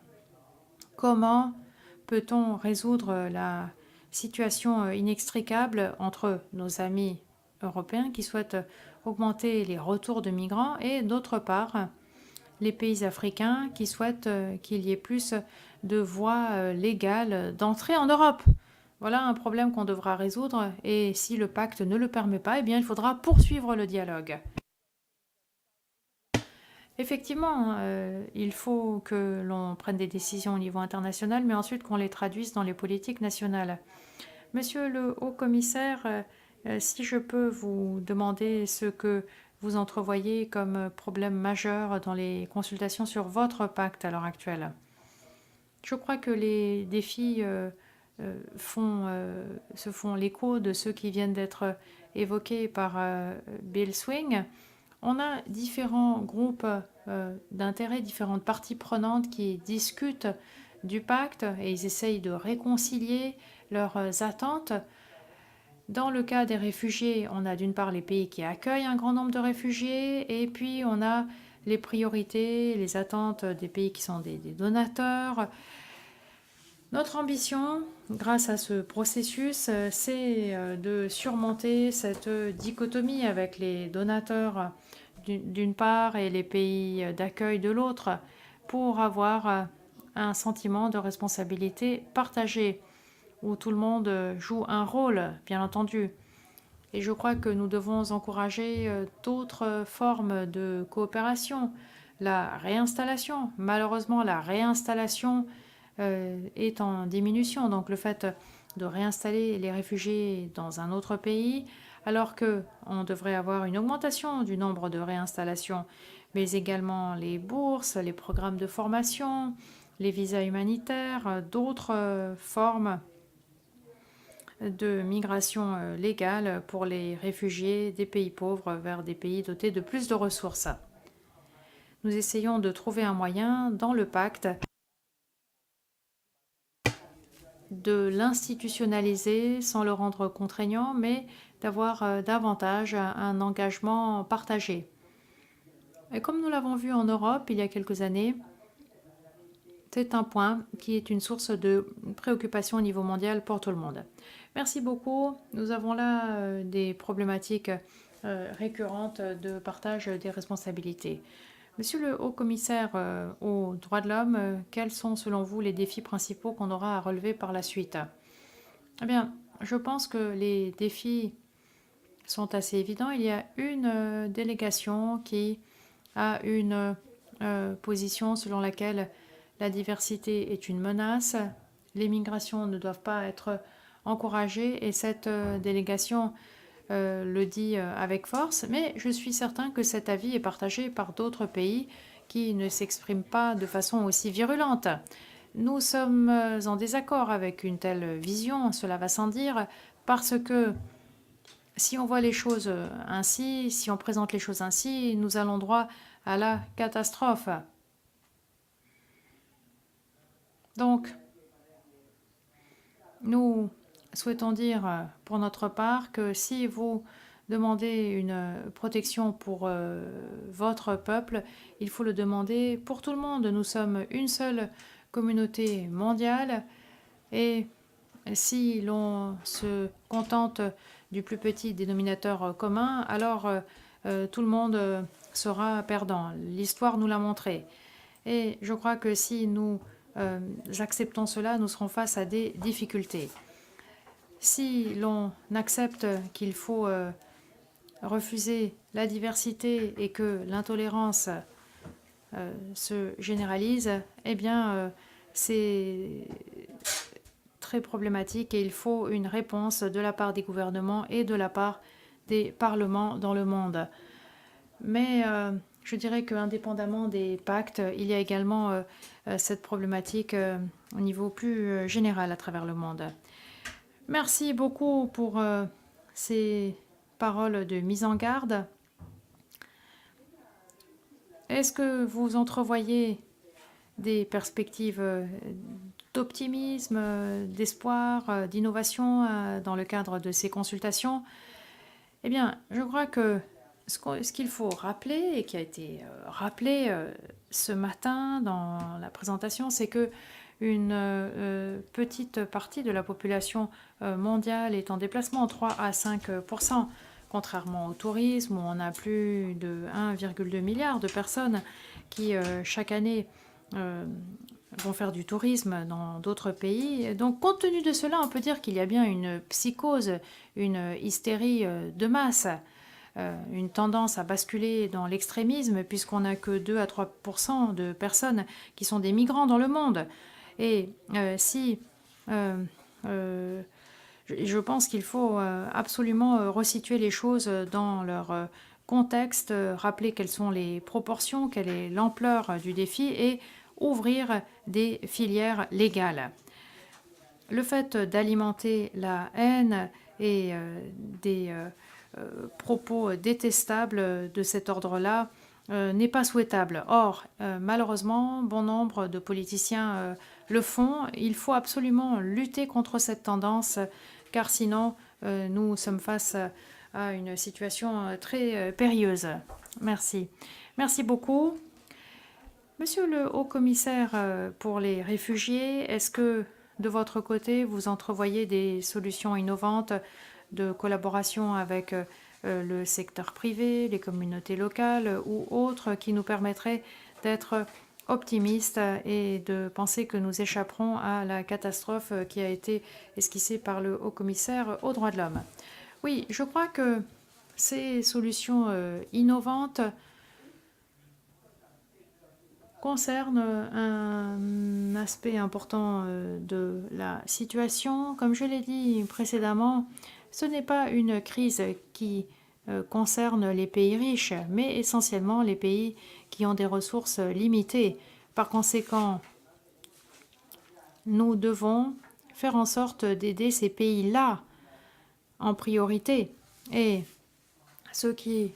comment peut-on résoudre la situation inextricable entre nos amis européens qui souhaitent augmenter les retours de migrants et d'autre part les pays africains qui souhaitent qu'il y ait plus de voies légales d'entrée en Europe. Voilà un problème qu'on devra résoudre et si le pacte ne le permet pas, eh bien il faudra poursuivre le dialogue. Effectivement, il faut que l'on prenne des décisions au niveau international, mais ensuite qu'on les traduise dans les politiques nationales. Monsieur le Haut-Commissaire, si je peux vous demander ce que vous entrevoyez comme problème majeur dans les consultations sur votre pacte à l'heure actuelle. Je crois que les défis se font l'écho de ceux qui viennent d'être évoqués par Bill Swing. On a différents groupes d'intérêt, différentes parties prenantes qui discutent du pacte et ils essayent de réconcilier leurs attentes. Dans le cas des réfugiés, on a d'une part les pays qui accueillent un grand nombre de réfugiés et puis on a les priorités, les attentes des pays qui sont des donateurs. Notre ambition, grâce à ce processus, c'est de surmonter cette dichotomie avec les donateurs d'une part et les pays d'accueil de l'autre, pour avoir un sentiment de responsabilité partagée, où tout le monde joue un rôle, bien entendu. Et je crois que nous devons encourager d'autres formes de coopération. La réinstallation, malheureusement, la réinstallation est en diminution. Donc le fait de réinstaller les réfugiés dans un autre pays, alors qu'on devrait avoir une augmentation du nombre de réinstallations, mais également les bourses, les programmes de formation, les visas humanitaires, d'autres formes de migration légale pour les réfugiés des pays pauvres vers des pays dotés de plus de ressources. Nous essayons de trouver un moyen dans le pacte de l'institutionnaliser sans le rendre contraignant, mais d'avoir davantage un engagement partagé. Et comme nous l'avons vu en Europe il y a quelques années, c'est un point qui est une source de préoccupation au niveau mondial pour tout le monde. Merci beaucoup. Nous avons là des problématiques récurrentes de partage des responsabilités. Monsieur le haut-commissaire aux droits de l'homme, quels sont selon vous les défis principaux qu'on aura à relever par la suite? Eh bien, je pense que les défis sont assez évidents. Il y a une délégation qui a une position selon laquelle la diversité est une menace. Les migrations ne doivent pas être encouragées et cette délégation le dit avec force, mais je suis certain que cet avis est partagé par d'autres pays qui ne s'expriment pas de façon aussi virulente. Nous sommes en désaccord avec une telle vision, cela va sans dire, parce que si on voit les choses ainsi, si on présente les choses ainsi, nous allons droit à la catastrophe. Donc, nous souhaitons dire pour notre part que si vous demandez une protection pour votre peuple, il faut le demander pour tout le monde. Nous sommes une seule communauté mondiale et si l'on se contente du plus petit dénominateur commun, alors tout le monde sera perdant. L'histoire nous l'a montré. Et je crois que si nous acceptons cela, nous serons face à des difficultés. Si l'on accepte qu'il faut refuser la diversité et que l'intolérance se généralise, eh bien, c'est très problématique et il faut une réponse de la part des gouvernements et de la part des parlements dans le monde. Mais je dirais qu'indépendamment des pactes, il y a également cette problématique au niveau plus général à travers le monde. Merci beaucoup pour ces paroles de mise en garde. Est-ce que vous entrevoyez des perspectives d'optimisme, d'espoir, d'innovation dans le cadre de ces consultations? Eh bien, je crois que ce qu'il faut rappeler et qui a été rappelé ce matin dans la présentation, c'est que une petite partie de la population mondiale est en déplacement, 3 à 5%, contrairement au tourisme où on a plus de 1,2 milliard de personnes qui chaque année vont faire du tourisme dans d'autres pays. Donc compte tenu de cela, on peut dire qu'il y a bien une psychose, une hystérie de masse, une tendance à basculer dans l'extrémisme puisqu'on n'a que 2 à 3% de personnes qui sont des migrants dans le monde. Et je pense qu'il faut absolument resituer les choses dans leur contexte, rappeler quelles sont les proportions, quelle est l'ampleur du défi et ouvrir des filières légales. Le fait d'alimenter la haine et des propos détestables de cet ordre-là n'est pas souhaitable. Or, malheureusement, bon nombre de politiciens le font. Il faut absolument lutter contre cette tendance, car sinon, nous sommes face à une situation très périlleuse. Merci. Merci beaucoup. Monsieur le haut-commissaire pour les réfugiés, est-ce que de votre côté, vous entrevoyez des solutions innovantes de collaboration avec le secteur privé, les communautés locales ou autres qui nous permettraient d'être optimistes et de penser que nous échapperons à la catastrophe qui a été esquissée par le haut-commissaire aux droits de l'homme? Oui, je crois que ces solutions innovantes concerne un aspect important de la situation. Comme je l'ai dit précédemment, ce n'est pas une crise qui concerne les pays riches, mais essentiellement les pays qui ont des ressources limitées. Par conséquent, nous devons faire en sorte d'aider ces pays-là en priorité. Et ce qui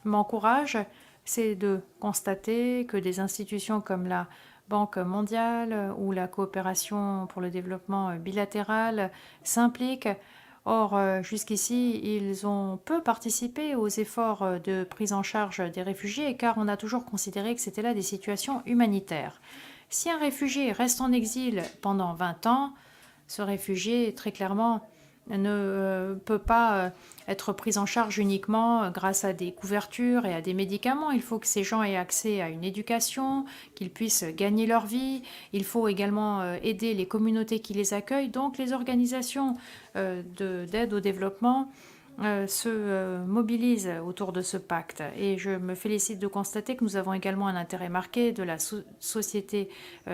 m'encourage, c'est de constater que des institutions comme la Banque mondiale ou la coopération pour le développement bilatéral s'impliquent. Or, jusqu'ici, ils ont peu participé aux efforts de prise en charge des réfugiés car on a toujours considéré que c'était là des situations humanitaires. Si un réfugié reste en exil pendant 20 ans, ce réfugié, très clairement, ne peut pas être pris en charge uniquement grâce à des couvertures et à des médicaments. Il faut que ces gens aient accès à une éducation, qu'ils puissent gagner leur vie. Il faut également aider les communautés qui les accueillent. Donc les organisations d'aide au développement se mobilisent autour de ce pacte. Et je me félicite de constater que nous avons également un intérêt marqué de la société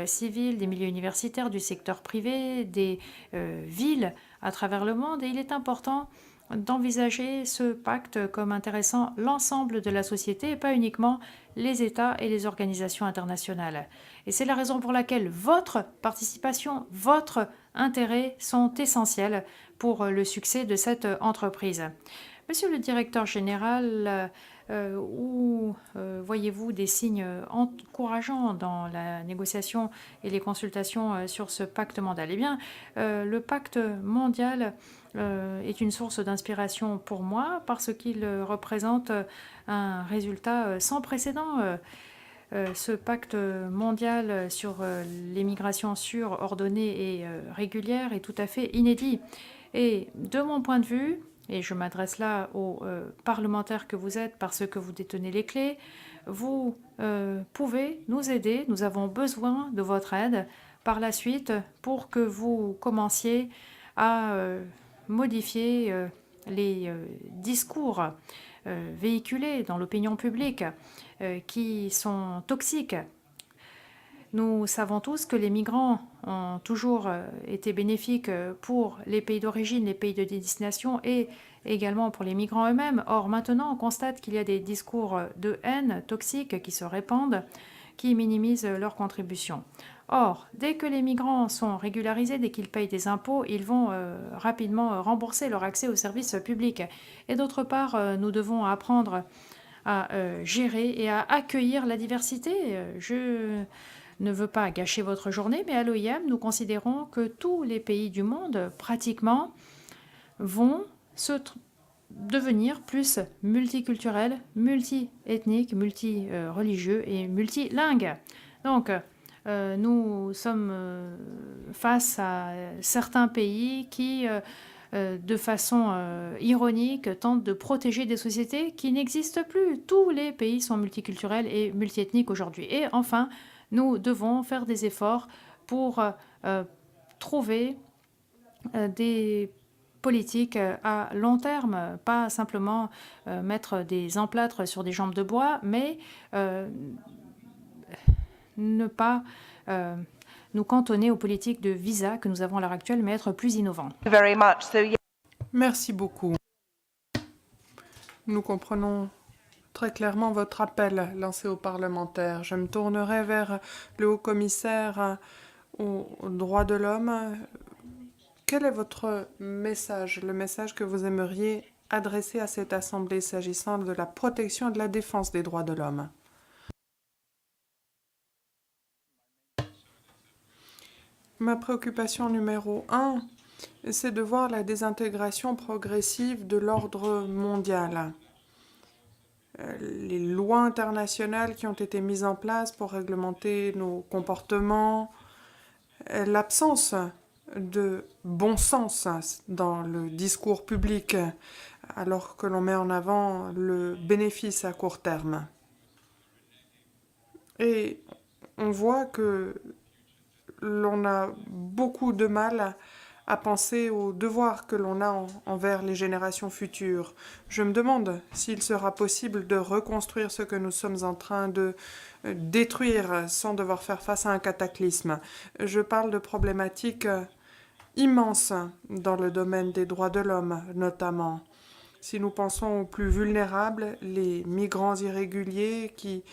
civile, des milieux universitaires, du secteur privé, des villes à travers le monde. Et il est important d'envisager ce pacte comme intéressant l'ensemble de la société et pas uniquement les États et les organisations internationales. Et c'est la raison pour laquelle votre participation, votre intérêt sont essentiels pour le succès de cette entreprise. Monsieur le directeur général, où voyez-vous des signes encourageants dans la négociation et les consultations sur ce pacte mondial? Eh bien, le pacte mondial est une source d'inspiration pour moi parce qu'il représente un résultat sans précédent. Ce pacte mondial sur les migrations sûres, ordonnées et régulières est tout à fait inédit. Et de mon point de vue, et je m'adresse là aux parlementaires que vous êtes parce que vous détenez les clés, vous pouvez nous aider. Nous avons besoin de votre aide par la suite pour que vous commenciez à modifier les discours véhiculés dans l'opinion publique qui sont toxiques. Nous savons tous que les migrants ont toujours été bénéfiques pour les pays d'origine, les pays de destination et également pour les migrants eux-mêmes. Or, maintenant, on constate qu'il y a des discours de haine toxiques qui se répandent, qui minimisent leur contribution. Or, dès que les migrants sont régularisés, dès qu'ils payent des impôts, ils vont rapidement rembourser leur accès aux services publics. Et d'autre part, nous devons apprendre à gérer et à accueillir la diversité. Je ne veux pas gâcher votre journée, mais à l'OIM, nous considérons que tous les pays du monde, pratiquement, vont devenir plus multiculturels, multi-ethniques, multi-religieux et multilingues. Donc, nous sommes face à certains pays qui, de façon ironique, tentent de protéger des sociétés qui n'existent plus. Tous les pays sont multiculturels et multiethniques aujourd'hui. Et enfin, nous devons faire des efforts pour trouver des politiques à long terme, pas simplement mettre des emplâtres sur des jambes de bois, mais ne pas nous cantonner aux politiques de visa que nous avons à l'heure actuelle, mais être plus innovants. Very much. So, yeah. Merci beaucoup. Nous comprenons très clairement votre appel lancé aux parlementaires. Je me tournerai vers le haut-commissaire aux droits de l'homme. Quel est votre message, le message que vous aimeriez adresser à cette Assemblée s'agissant de la protection et de la défense des droits de l'homme? Ma préoccupation numéro 1, c'est de voir la désintégration progressive de l'ordre mondial. les lois internationales qui ont été mises en place pour réglementer nos comportements, l'absence de bon sens dans le discours public, alors que l'on met en avant le bénéfice à court terme. Et on voit que l'on a beaucoup de mal à penser aux devoirs que l'on a envers les générations futures. Je me demande s'il sera possible de reconstruire ce que nous sommes en train de détruire sans devoir faire face à un cataclysme. Je parle de problématiques immenses dans le domaine des droits de l'homme, notamment. Si nous pensons aux plus vulnérables, les migrants irréguliers qui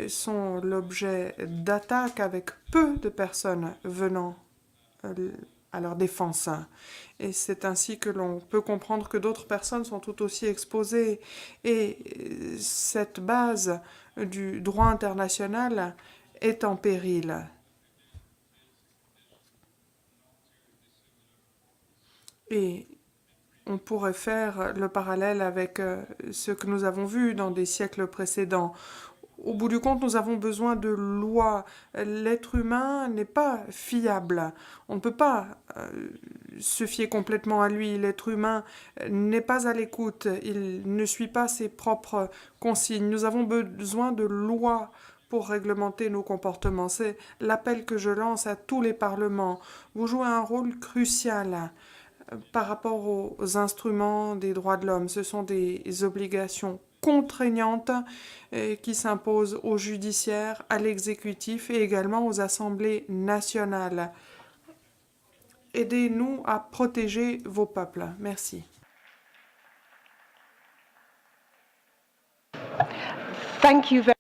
sont l'objet d'attaques avec peu de personnes venant à leur défense. Et c'est ainsi que l'on peut comprendre que d'autres personnes sont tout aussi exposées. Et cette base du droit international est en péril. Et on pourrait faire le parallèle avec ce que nous avons vu dans des siècles précédents. Au bout du compte, nous avons besoin de lois. L'être humain n'est pas fiable. On ne peut pas se fier complètement à lui. L'être humain n'est pas à l'écoute. Il ne suit pas ses propres consignes. Nous avons besoin de lois pour réglementer nos comportements. C'est l'appel que je lance à tous les parlements. Vous jouez un rôle crucial par rapport aux instruments des droits de l'homme. Ce sont des obligations contraignantes qui s'imposent au judiciaire, à l'exécutif et également aux assemblées nationales. Aidez-nous à protéger vos peuples. Merci. Thank you very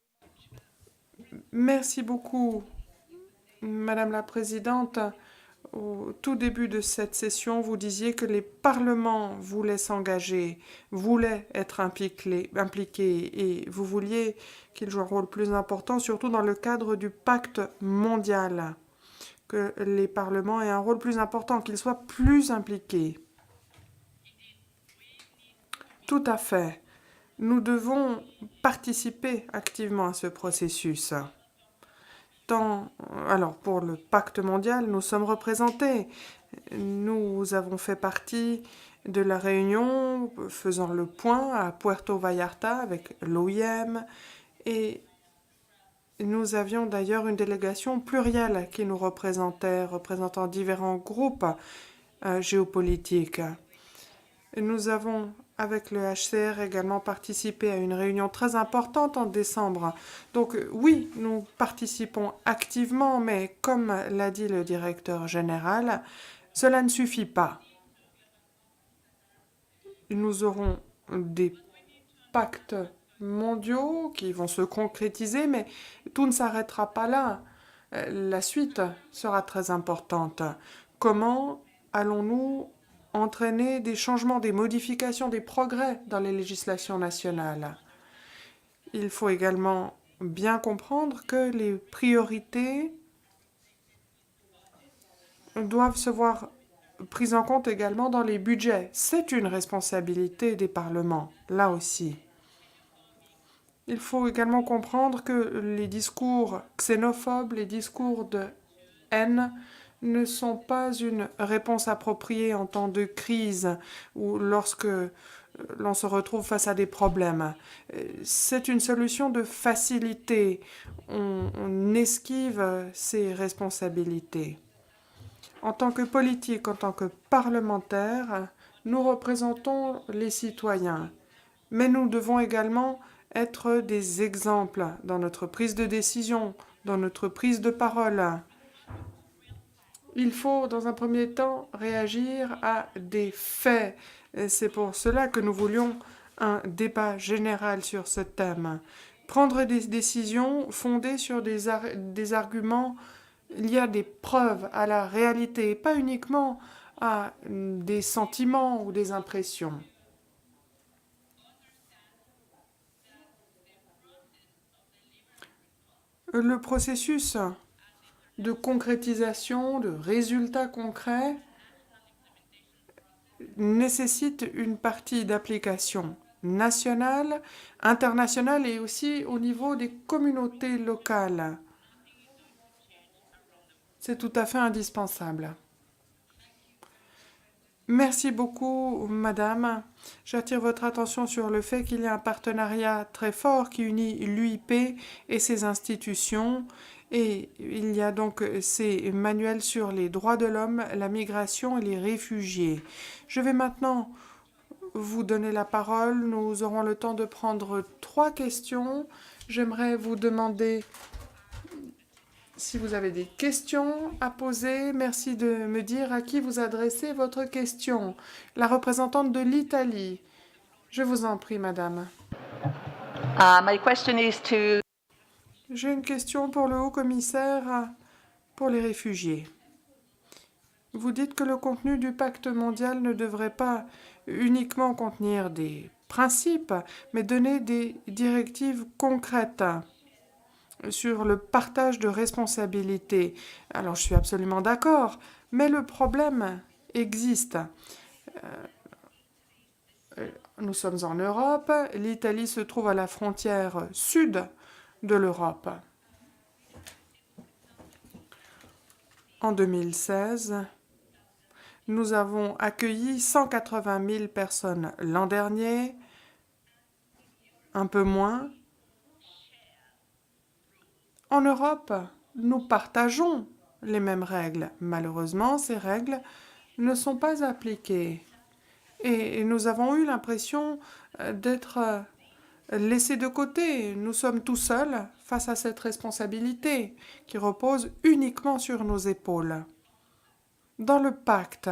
Merci beaucoup, Madame la Présidente. Au tout début de cette session, vous disiez que les parlements voulaient s'engager, voulaient être impliqués et vous vouliez qu'ils jouent un rôle plus important, surtout dans le cadre du pacte mondial, que les parlements aient un rôle plus important, qu'ils soient plus impliqués. Tout à fait. Nous devons participer activement à ce processus. Alors, pour le pacte mondial, nous sommes représentés. Nous avons fait partie de la réunion faisant le point à Puerto Vallarta avec l'OIM et nous avions d'ailleurs une délégation plurielle qui nous représentait, représentant différents groupes géopolitiques. Nous avons, avec le HCR, également participé à une réunion très importante en décembre. Donc oui, nous participons activement, mais comme l'a dit le directeur général, cela ne suffit pas. Nous aurons des pactes mondiaux qui vont se concrétiser, mais tout ne s'arrêtera pas là. La suite sera très importante. Comment allons-nous entraîner des changements, des modifications, des progrès dans les législations nationales? Il faut également bien comprendre que les priorités doivent se voir prises en compte également dans les budgets. C'est une responsabilité des parlements, là aussi. Il faut également comprendre que les discours xénophobes, les discours de haine ne sont pas une réponse appropriée en temps de crise ou lorsque l'on se retrouve face à des problèmes. C'est une solution de facilité. On esquive ces responsabilités. En tant que politique, en tant que parlementaire, nous représentons les citoyens. Mais nous devons également être des exemples dans notre prise de décision, dans notre prise de parole. Il faut, dans un premier temps, réagir à des faits. C'est pour cela que nous voulions un débat général sur ce thème. Prendre des décisions fondées sur des arguments liés à des preuves, à la réalité, pas uniquement à des sentiments ou des impressions. Le processus de concrétisation, de résultats concrets, nécessite une partie d'application. national, international et aussi au niveau des communautés locales. C'est tout à fait indispensable. Merci beaucoup, madame. J'attire votre attention sur le fait qu'il y a un partenariat très fort qui unit l'UIP et ses institutions. Et il y a donc ces manuels sur les droits de l'homme, la migration et les réfugiés. Je vais maintenant vous donner la parole. Nous aurons le temps de prendre 3 questions. J'aimerais vous demander si vous avez des questions à poser. Merci de me dire à qui vous adressez votre question. La représentante de l'Italie. Je vous en prie, madame. My question is to... J'ai une question pour le haut-commissaire pour les réfugiés. Vous dites que le contenu du pacte mondial ne devrait pas uniquement contenir des principes, mais donner des directives concrètes sur le partage de responsabilités. Alors je suis absolument d'accord, mais le problème existe. Nous sommes en Europe, l'Italie se trouve à la frontière sud de l'Europe. En 2016, nous avons accueilli 180 000 personnes l'an dernier, un peu moins. En Europe, nous partageons les mêmes règles. Malheureusement, ces règles ne sont pas appliquées. Et nous avons eu l'impression d'être laissés de côté. Nous sommes tout seuls face à cette responsabilité qui repose uniquement sur nos épaules. Dans le pacte,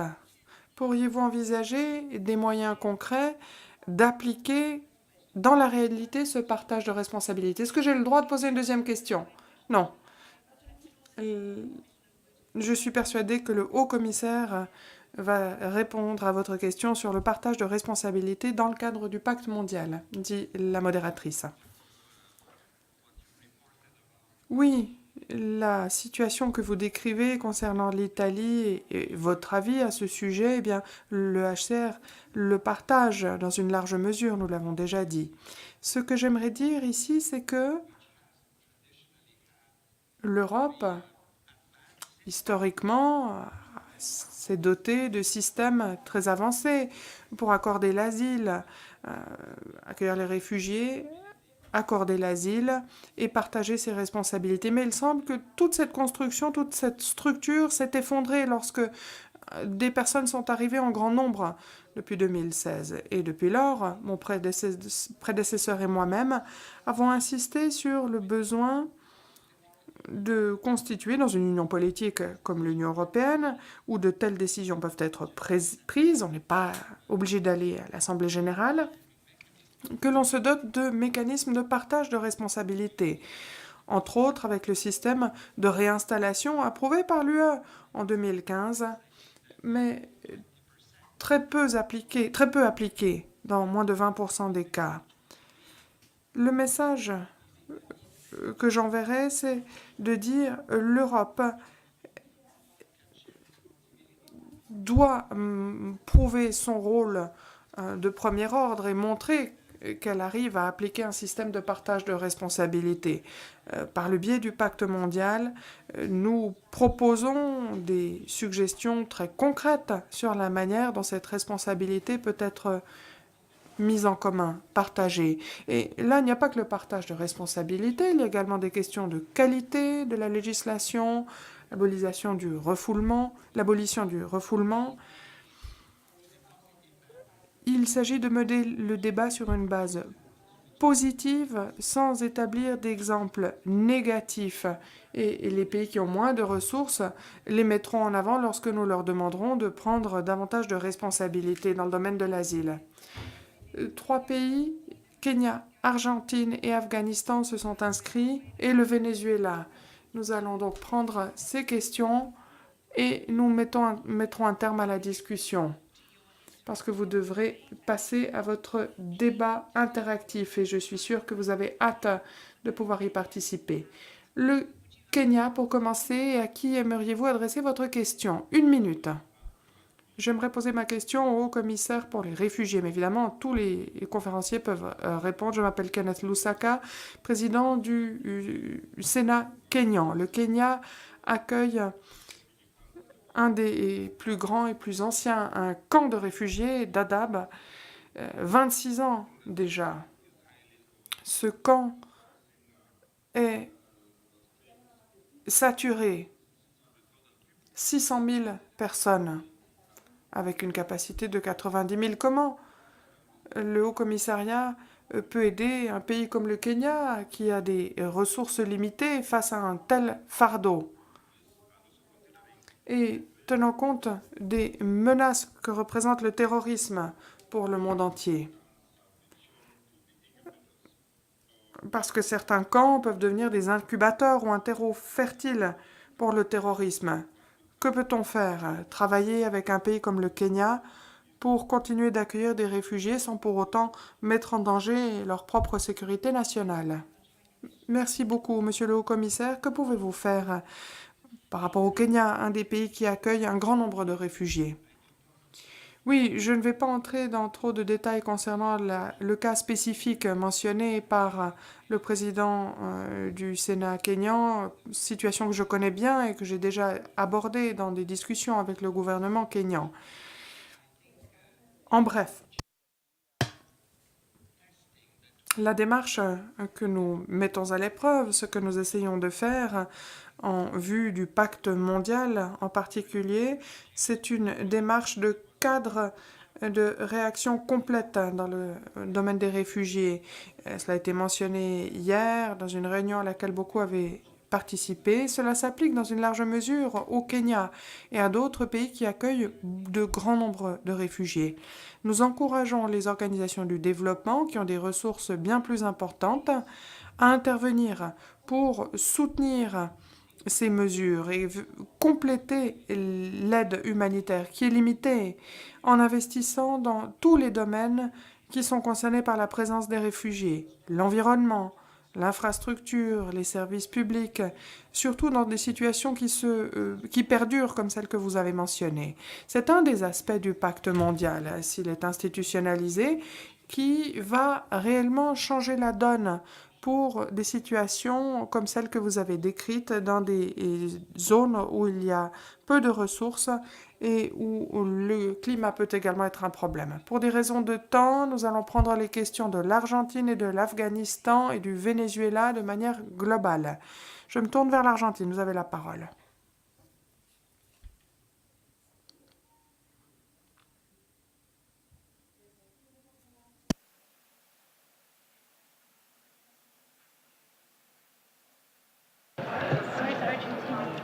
pourriez-vous envisager des moyens concrets d'appliquer dans la réalité ce partage de responsabilité? Est-ce que j'ai le droit de poser une deuxième question? Non. Je suis persuadée que le haut-commissaire va répondre à votre question sur le partage de responsabilités dans le cadre du pacte mondial, dit la modératrice. Oui, la situation que vous décrivez concernant l'Italie et votre avis à ce sujet, eh bien, le HCR le partage dans une large mesure, nous l'avons déjà dit. Ce que j'aimerais dire ici, c'est que l'Europe, historiquement, s'est dotée de systèmes très avancés pour accorder l'asile, accueillir les réfugiés, accorder l'asile et partager ses responsabilités. Mais il semble que toute cette construction, toute cette structure s'est effondrée lorsque des personnes sont arrivées en grand nombre depuis 2016. Et depuis lors, mon prédécesseur et moi-même avons insisté sur le besoin de constituer dans une union politique comme l'Union européenne, où de telles décisions peuvent être prises, on n'est pas obligé d'aller à l'Assemblée générale, que l'on se dote de mécanismes de partage de responsabilités, entre autres avec le système de réinstallation approuvé par l'UE en 2015, mais très peu appliqué dans moins de 20% des cas. Le message que j'enverrai, c'est de dire l'Europe doit prouver son rôle de premier ordre et montrer qu'elle arrive à appliquer un système de partage de responsabilités. Par le biais du pacte mondial, nous proposons des suggestions très concrètes sur la manière dont cette responsabilité peut être mise en commun, partagée. Et là, il n'y a pas que le partage de responsabilités, il y a également des questions de qualité de la législation, l'abolition du refoulement. Il s'agit de mener le débat sur une base positive sans établir d'exemples négatifs. Et les pays qui ont moins de ressources les mettront en avant lorsque nous leur demanderons de prendre davantage de responsabilités dans le domaine de l'asile. 3 pays, Kenya, Argentine et Afghanistan, se sont inscrits, et le Venezuela. Nous allons donc prendre ces questions et nous mettrons un terme à la discussion, parce que vous devrez passer à votre débat interactif et je suis sûre que vous avez hâte de pouvoir y participer. Le Kenya, pour commencer, à qui aimeriez-vous adresser votre question? 1 minute. J'aimerais poser ma question au haut-commissaire pour les réfugiés, mais évidemment, tous les conférenciers peuvent répondre. Je m'appelle Kenneth Lusaka, président du Sénat kényan. Le Kenya accueille un des plus grands et plus anciens, un camp de réfugiés, Dadaab, 26 ans déjà. Ce camp est saturé, 600 000 personnes, avec une capacité de 90 000. Comment le Haut-Commissariat peut aider un pays comme le Kenya, qui a des ressources limitées, face à un tel fardeau? Et tenant compte des menaces que représente le terrorisme pour le monde entier. Parce que certains camps peuvent devenir des incubateurs ou un terreau fertile pour le terrorisme. Que peut-on faire? Travailler avec un pays comme le Kenya pour continuer d'accueillir des réfugiés sans pour autant mettre en danger leur propre sécurité nationale. Merci beaucoup, Monsieur le Haut-Commissaire. Que pouvez-vous faire par rapport au Kenya, un des pays qui accueille un grand nombre de réfugiés? Oui, je ne vais pas entrer dans trop de détails concernant le cas spécifique mentionné par le président du Sénat kényan, situation que je connais bien et que j'ai déjà abordée dans des discussions avec le gouvernement kényan. En bref, la démarche que nous mettons à l'épreuve, ce que nous essayons de faire en vue du pacte mondial en particulier, c'est une démarche de cadre de réaction complète dans le domaine des réfugiés. Cela a été mentionné hier dans une réunion à laquelle beaucoup avaient participé. Cela s'applique dans une large mesure au Kenya et à d'autres pays qui accueillent de grands nombres de réfugiés. Nous encourageons les organisations du développement qui ont des ressources bien plus importantes à intervenir pour soutenir ces mesures et compléter l'aide humanitaire qui est limitée en investissant dans tous les domaines qui sont concernés par la présence des réfugiés, l'environnement, l'infrastructure, les services publics, surtout dans des situations qui perdurent comme celle que vous avez mentionnée. C'est un des aspects du pacte mondial, s'il est institutionnalisé, qui va réellement changer la donne pour des situations comme celles que vous avez décrites dans des zones où il y a peu de ressources et où le climat peut également être un problème. Pour des raisons de temps, nous allons prendre les questions de l'Argentine et de l'Afghanistan et du Venezuela de manière globale. Je me tourne vers l'Argentine, vous avez la parole.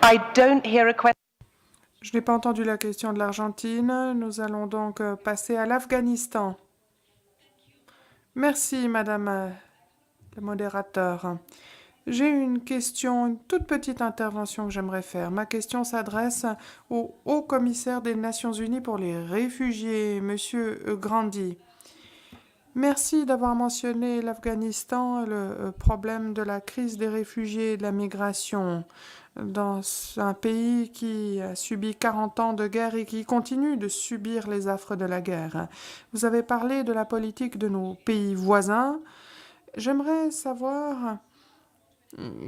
I don't hear a question. Je n'ai pas entendu la question de l'Argentine. Nous allons donc passer à l'Afghanistan. Merci, Madame la modérateur. J'ai une question, une toute petite intervention que j'aimerais faire. Ma question s'adresse au haut-commissaire des Nations Unies pour les réfugiés, Monsieur Grandi. Merci d'avoir mentionné l'Afghanistan, le problème de la crise des réfugiés et de la migration dans un pays qui a subi 40 ans de guerre et qui continue de subir les affres de la guerre. Vous avez parlé de la politique de nos pays voisins. J'aimerais savoir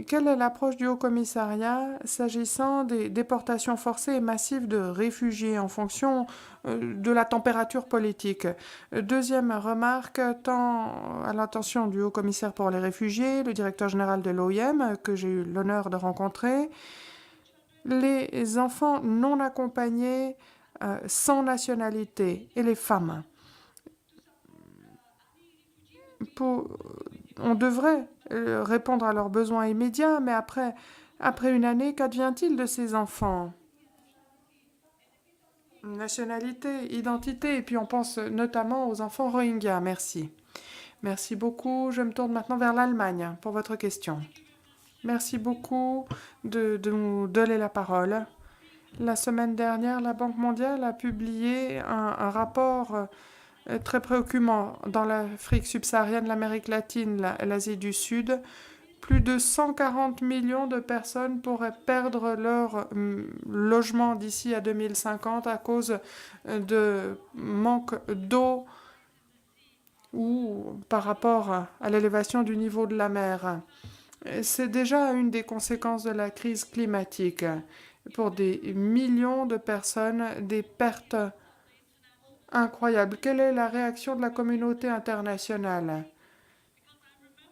quelle est l'approche du Haut-Commissariat s'agissant des déportations forcées et massives de réfugiés en fonction de la température politique. Deuxième remarque, tant à l'attention du Haut-Commissaire pour les réfugiés, le directeur général de l'OIM, que j'ai eu l'honneur de rencontrer, les enfants non accompagnés sans nationalité et les femmes. On devrait répondre à leurs besoins immédiats, mais après une année, qu'advient-il de ces enfants? Nationalité, identité, et puis on pense notamment aux enfants Rohingyas. Merci. Merci beaucoup. Je me tourne maintenant vers l'Allemagne pour votre question. Merci beaucoup de nous donner la parole. La semaine dernière, la Banque mondiale a publié un rapport très préoccupant dans l'Afrique subsaharienne, l'Amérique latine, l'Asie du Sud, plus de 140 millions de personnes pourraient perdre leur logement d'ici à 2050 à cause de manque d'eau ou par rapport à l'élévation du niveau de la mer. C'est déjà une des conséquences de la crise climatique. Pour des millions de personnes, des pertes incroyables. Quelle est la réaction de la communauté internationale?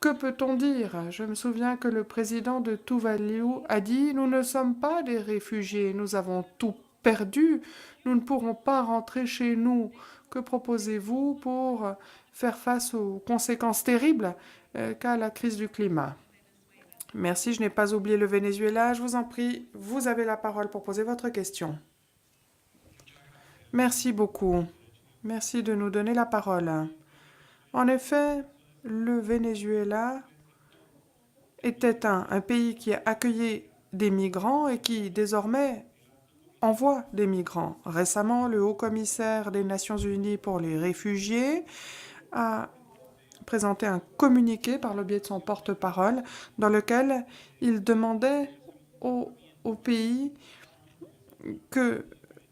Que peut-on dire? Je me souviens que le président de Tuvalu a dit « Nous ne sommes pas des réfugiés, nous avons tout perdu, nous ne pourrons pas rentrer chez nous. Que proposez-vous pour faire face aux conséquences terribles qu'a la crise du climat ?» Merci, je n'ai pas oublié le Venezuela. Je vous en prie, vous avez la parole pour poser votre question. Merci beaucoup. Merci de nous donner la parole. En effet, le Venezuela était un pays qui accueillait des migrants et qui désormais envoie des migrants. Récemment, le haut-commissaire des Nations Unies pour les réfugiés a présenté un communiqué par le biais de son porte-parole dans lequel il demandait au pays que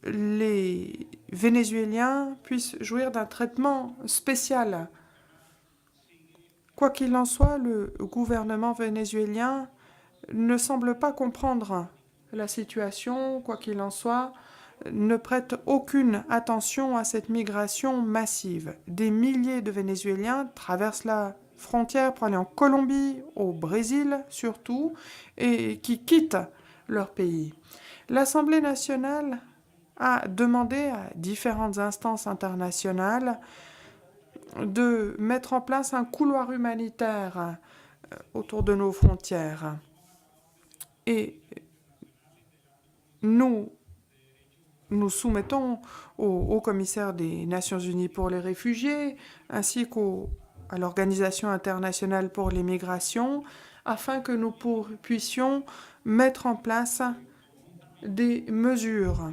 les Vénézuéliens puissent jouir d'un traitement spécial. Quoi qu'il en soit, le gouvernement vénézuélien ne semble pas comprendre la situation, quoi qu'il en soit, ne prête aucune attention à cette migration massive. Des milliers de Vénézuéliens traversent la frontière pour aller en Colombie, au Brésil surtout, et qui quittent leur pays. L'Assemblée nationale a demandé à différentes instances internationales de mettre en place un couloir humanitaire autour de nos frontières. Et nous soumettons au haut-commissaire des Nations Unies pour les réfugiés ainsi qu'à l'Organisation internationale pour les migrations afin que nous puissions mettre en place des mesures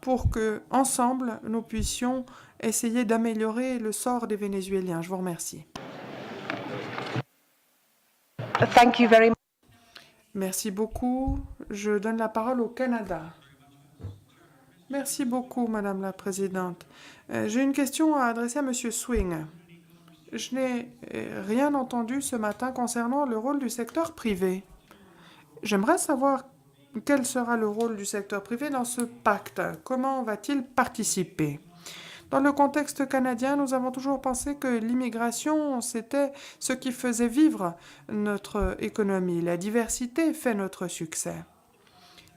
pour que, ensemble, nous puissions essayer d'améliorer le sort des Vénézuéliens. Je vous remercie. Thank you very much. Merci beaucoup. Je donne la parole au Canada. Merci beaucoup, Madame la Présidente. J'ai une question à adresser à Monsieur Swing. Je n'ai rien entendu ce matin concernant le rôle du secteur privé. J'aimerais savoir quel sera le rôle du secteur privé dans ce pacte. Comment va-t-il participer? Dans le contexte canadien, nous avons toujours pensé que l'immigration, c'était ce qui faisait vivre notre économie. La diversité fait notre succès.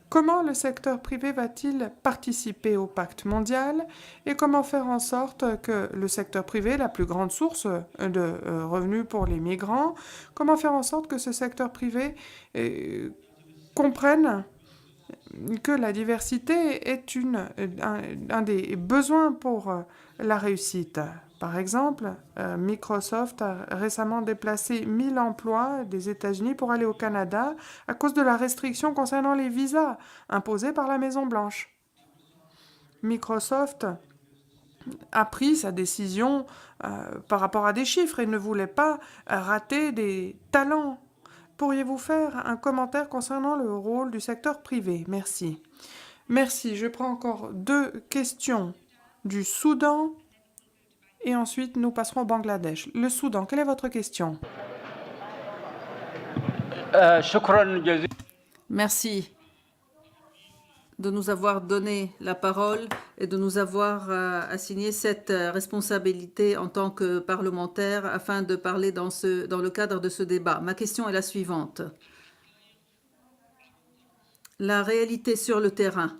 Comment le secteur privé va-t-il participer au pacte mondial et comment faire en sorte que le secteur privé, la plus grande source de revenus pour les migrants, comment faire en sorte que ce secteur privé comprenne que la diversité est un des besoins pour la réussite. Par exemple, Microsoft a récemment déplacé 1000 emplois des États-Unis pour aller au Canada à cause de la restriction concernant les visas imposée par la Maison-Blanche. Microsoft a pris sa décision par rapport à des chiffres et ne voulait pas rater des talents. Pourriez-vous faire un commentaire concernant le rôle du secteur privé? Merci. Merci. Je prends encore 2 questions du Soudan et ensuite nous passerons au Bangladesh. Le Soudan, quelle est votre question? Merci de nous avoir donné la parole et de nous avoir assigné cette responsabilité en tant que parlementaire afin de parler dans le cadre de ce débat. Ma question est la suivante. La réalité sur le terrain,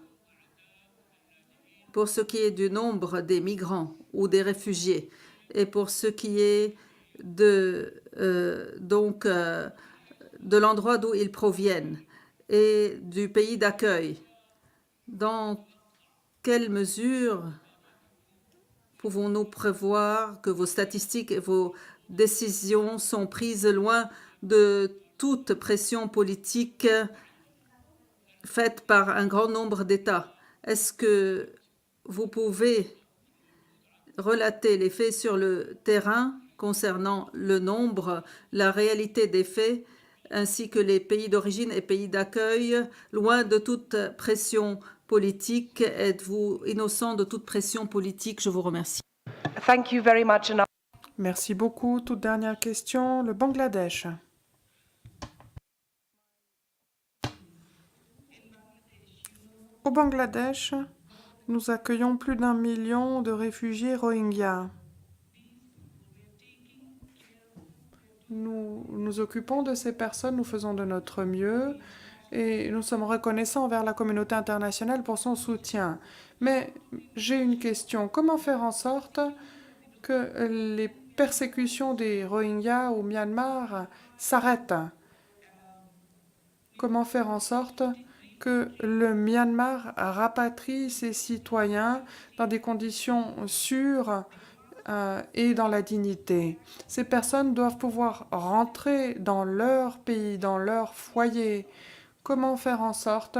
pour ce qui est du nombre des migrants ou des réfugiés et pour ce qui est de l'endroit d'où ils proviennent et du pays d'accueil, dans quelle mesure pouvons-nous prévoir que vos statistiques et vos décisions sont prises loin de toute pression politique faite par un grand nombre d'États? Est-ce que vous pouvez relater les faits sur le terrain concernant le nombre, la réalité des faits, ainsi que les pays d'origine et pays d'accueil, loin de toute pression politique. Êtes-vous innocent de toute pression politique? Je vous remercie. Thank you very much. And Merci beaucoup. Toute dernière question, le Bangladesh. Au Bangladesh, nous accueillons plus d'1 million de réfugiés Rohingyas. Nous nous occupons de ces personnes, nous faisons de notre mieux et nous sommes reconnaissants envers la communauté internationale pour son soutien. Mais j'ai une question. Comment faire en sorte que les persécutions des Rohingyas au Myanmar s'arrêtent? Comment faire en sorte que le Myanmar rapatrie ses citoyens dans des conditions sûres et dans la dignité? Ces personnes doivent pouvoir rentrer dans leur pays, dans leur foyer. Comment faire en sorte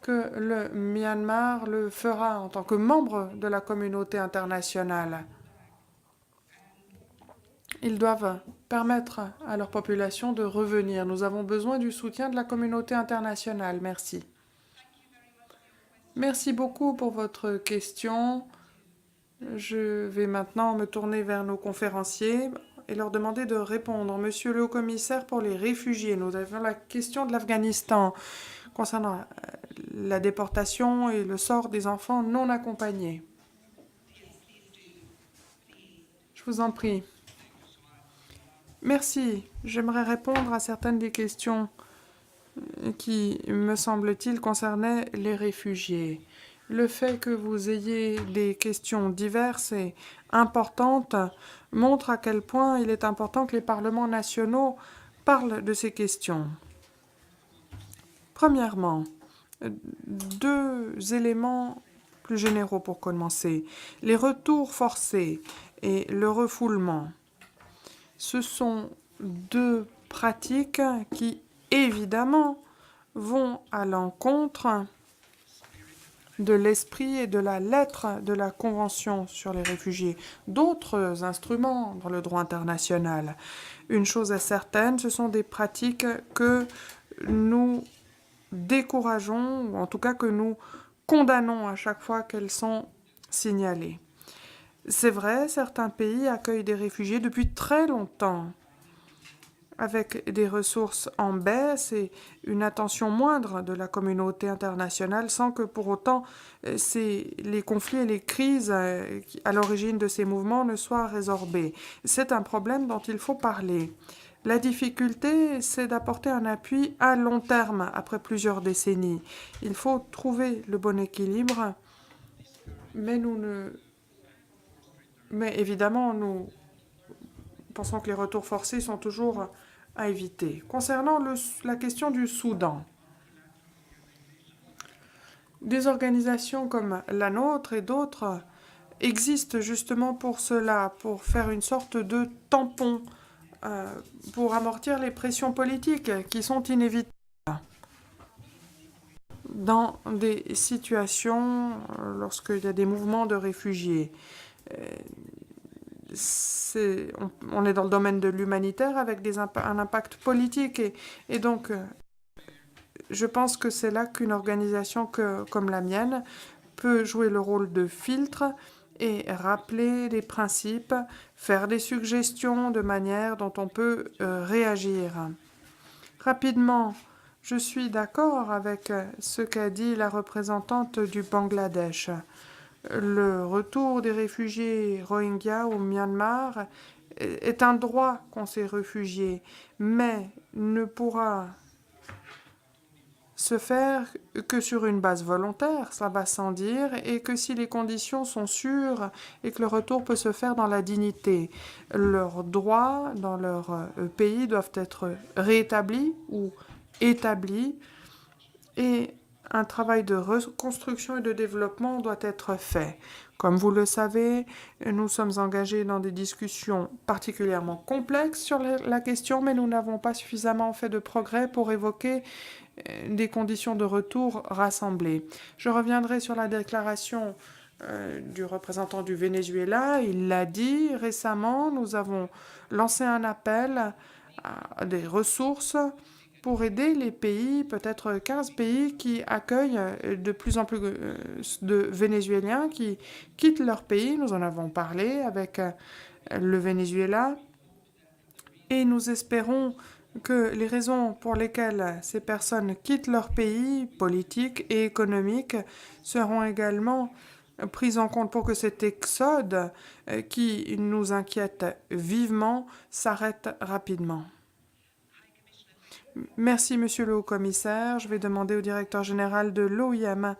que le Myanmar le fera en tant que membre de la communauté internationale? Ils doivent permettre à leur population de revenir. Nous avons besoin du soutien de la communauté internationale. Merci. Merci beaucoup pour votre question. Je vais maintenant me tourner vers nos conférenciers et leur demander de répondre. Monsieur le haut-commissaire pour les réfugiés, nous avons la question de l'Afghanistan concernant la déportation et le sort des enfants non accompagnés. Je vous en prie. Merci. J'aimerais répondre à certaines des questions qui, me semble-t-il, concernaient les réfugiés. Le fait que vous ayez des questions diverses et importantes montre à quel point il est important que les parlements nationaux parlent de ces questions. Premièrement, 2 éléments plus généraux pour commencer. Les retours forcés et le refoulement. Ce sont 2 pratiques qui, évidemment, vont à l'encontre de l'esprit et de la lettre de la Convention sur les réfugiés, d'autres instruments dans le droit international. Une chose est certaine, ce sont des pratiques que nous décourageons, ou en tout cas que nous condamnons à chaque fois qu'elles sont signalées. C'est vrai, certains pays accueillent des réfugiés depuis très longtemps, avec des ressources en baisse et une attention moindre de la communauté internationale, sans que pour autant les conflits et les crises à l'origine de ces mouvements ne soient résorbés. C'est un problème dont il faut parler. La difficulté, c'est d'apporter un appui à long terme, après plusieurs décennies. Il faut trouver le bon équilibre, mais évidemment, nous pensons que les retours forcés sont toujours à éviter. Concernant la question du Soudan, des organisations comme la nôtre et d'autres existent justement pour cela, pour faire une sorte de tampon, pour amortir les pressions politiques qui sont inévitables dans des situations lorsqu'il y a des mouvements de réfugiés. On est dans le domaine de l'humanitaire avec un impact politique et donc je pense que c'est là qu'une organisation comme la mienne peut jouer le rôle de filtre et rappeler les principes, faire des suggestions de manière dont on peut réagir. Rapidement, je suis d'accord avec ce qu'a dit la représentante du Bangladesh. Le retour des réfugiés Rohingyas au Myanmar est un droit qu'ont ces réfugiés, mais ne pourra se faire que sur une base volontaire, ça va sans dire, et que si les conditions sont sûres et que le retour peut se faire dans la dignité. Leurs droits dans leur pays doivent être rétablis ou établis, et un travail de reconstruction et de développement doit être fait. Comme vous le savez, nous sommes engagés dans des discussions particulièrement complexes sur la question, mais nous n'avons pas suffisamment fait de progrès pour évoquer des conditions de retour rassemblées. Je reviendrai sur la déclaration du représentant du Venezuela. Il l'a dit récemment, nous avons lancé un appel à des ressources pour aider les pays, peut-être 15 pays, qui accueillent de plus en plus de Vénézuéliens qui quittent leur pays. Nous en avons parlé avec le Venezuela et nous espérons que les raisons pour lesquelles ces personnes quittent leur pays, politiques et économiques, seront également prises en compte pour que cet exode qui nous inquiète vivement s'arrête rapidement. Merci, Monsieur le Haut-Commissaire. Je vais demander au directeur général de l'OIM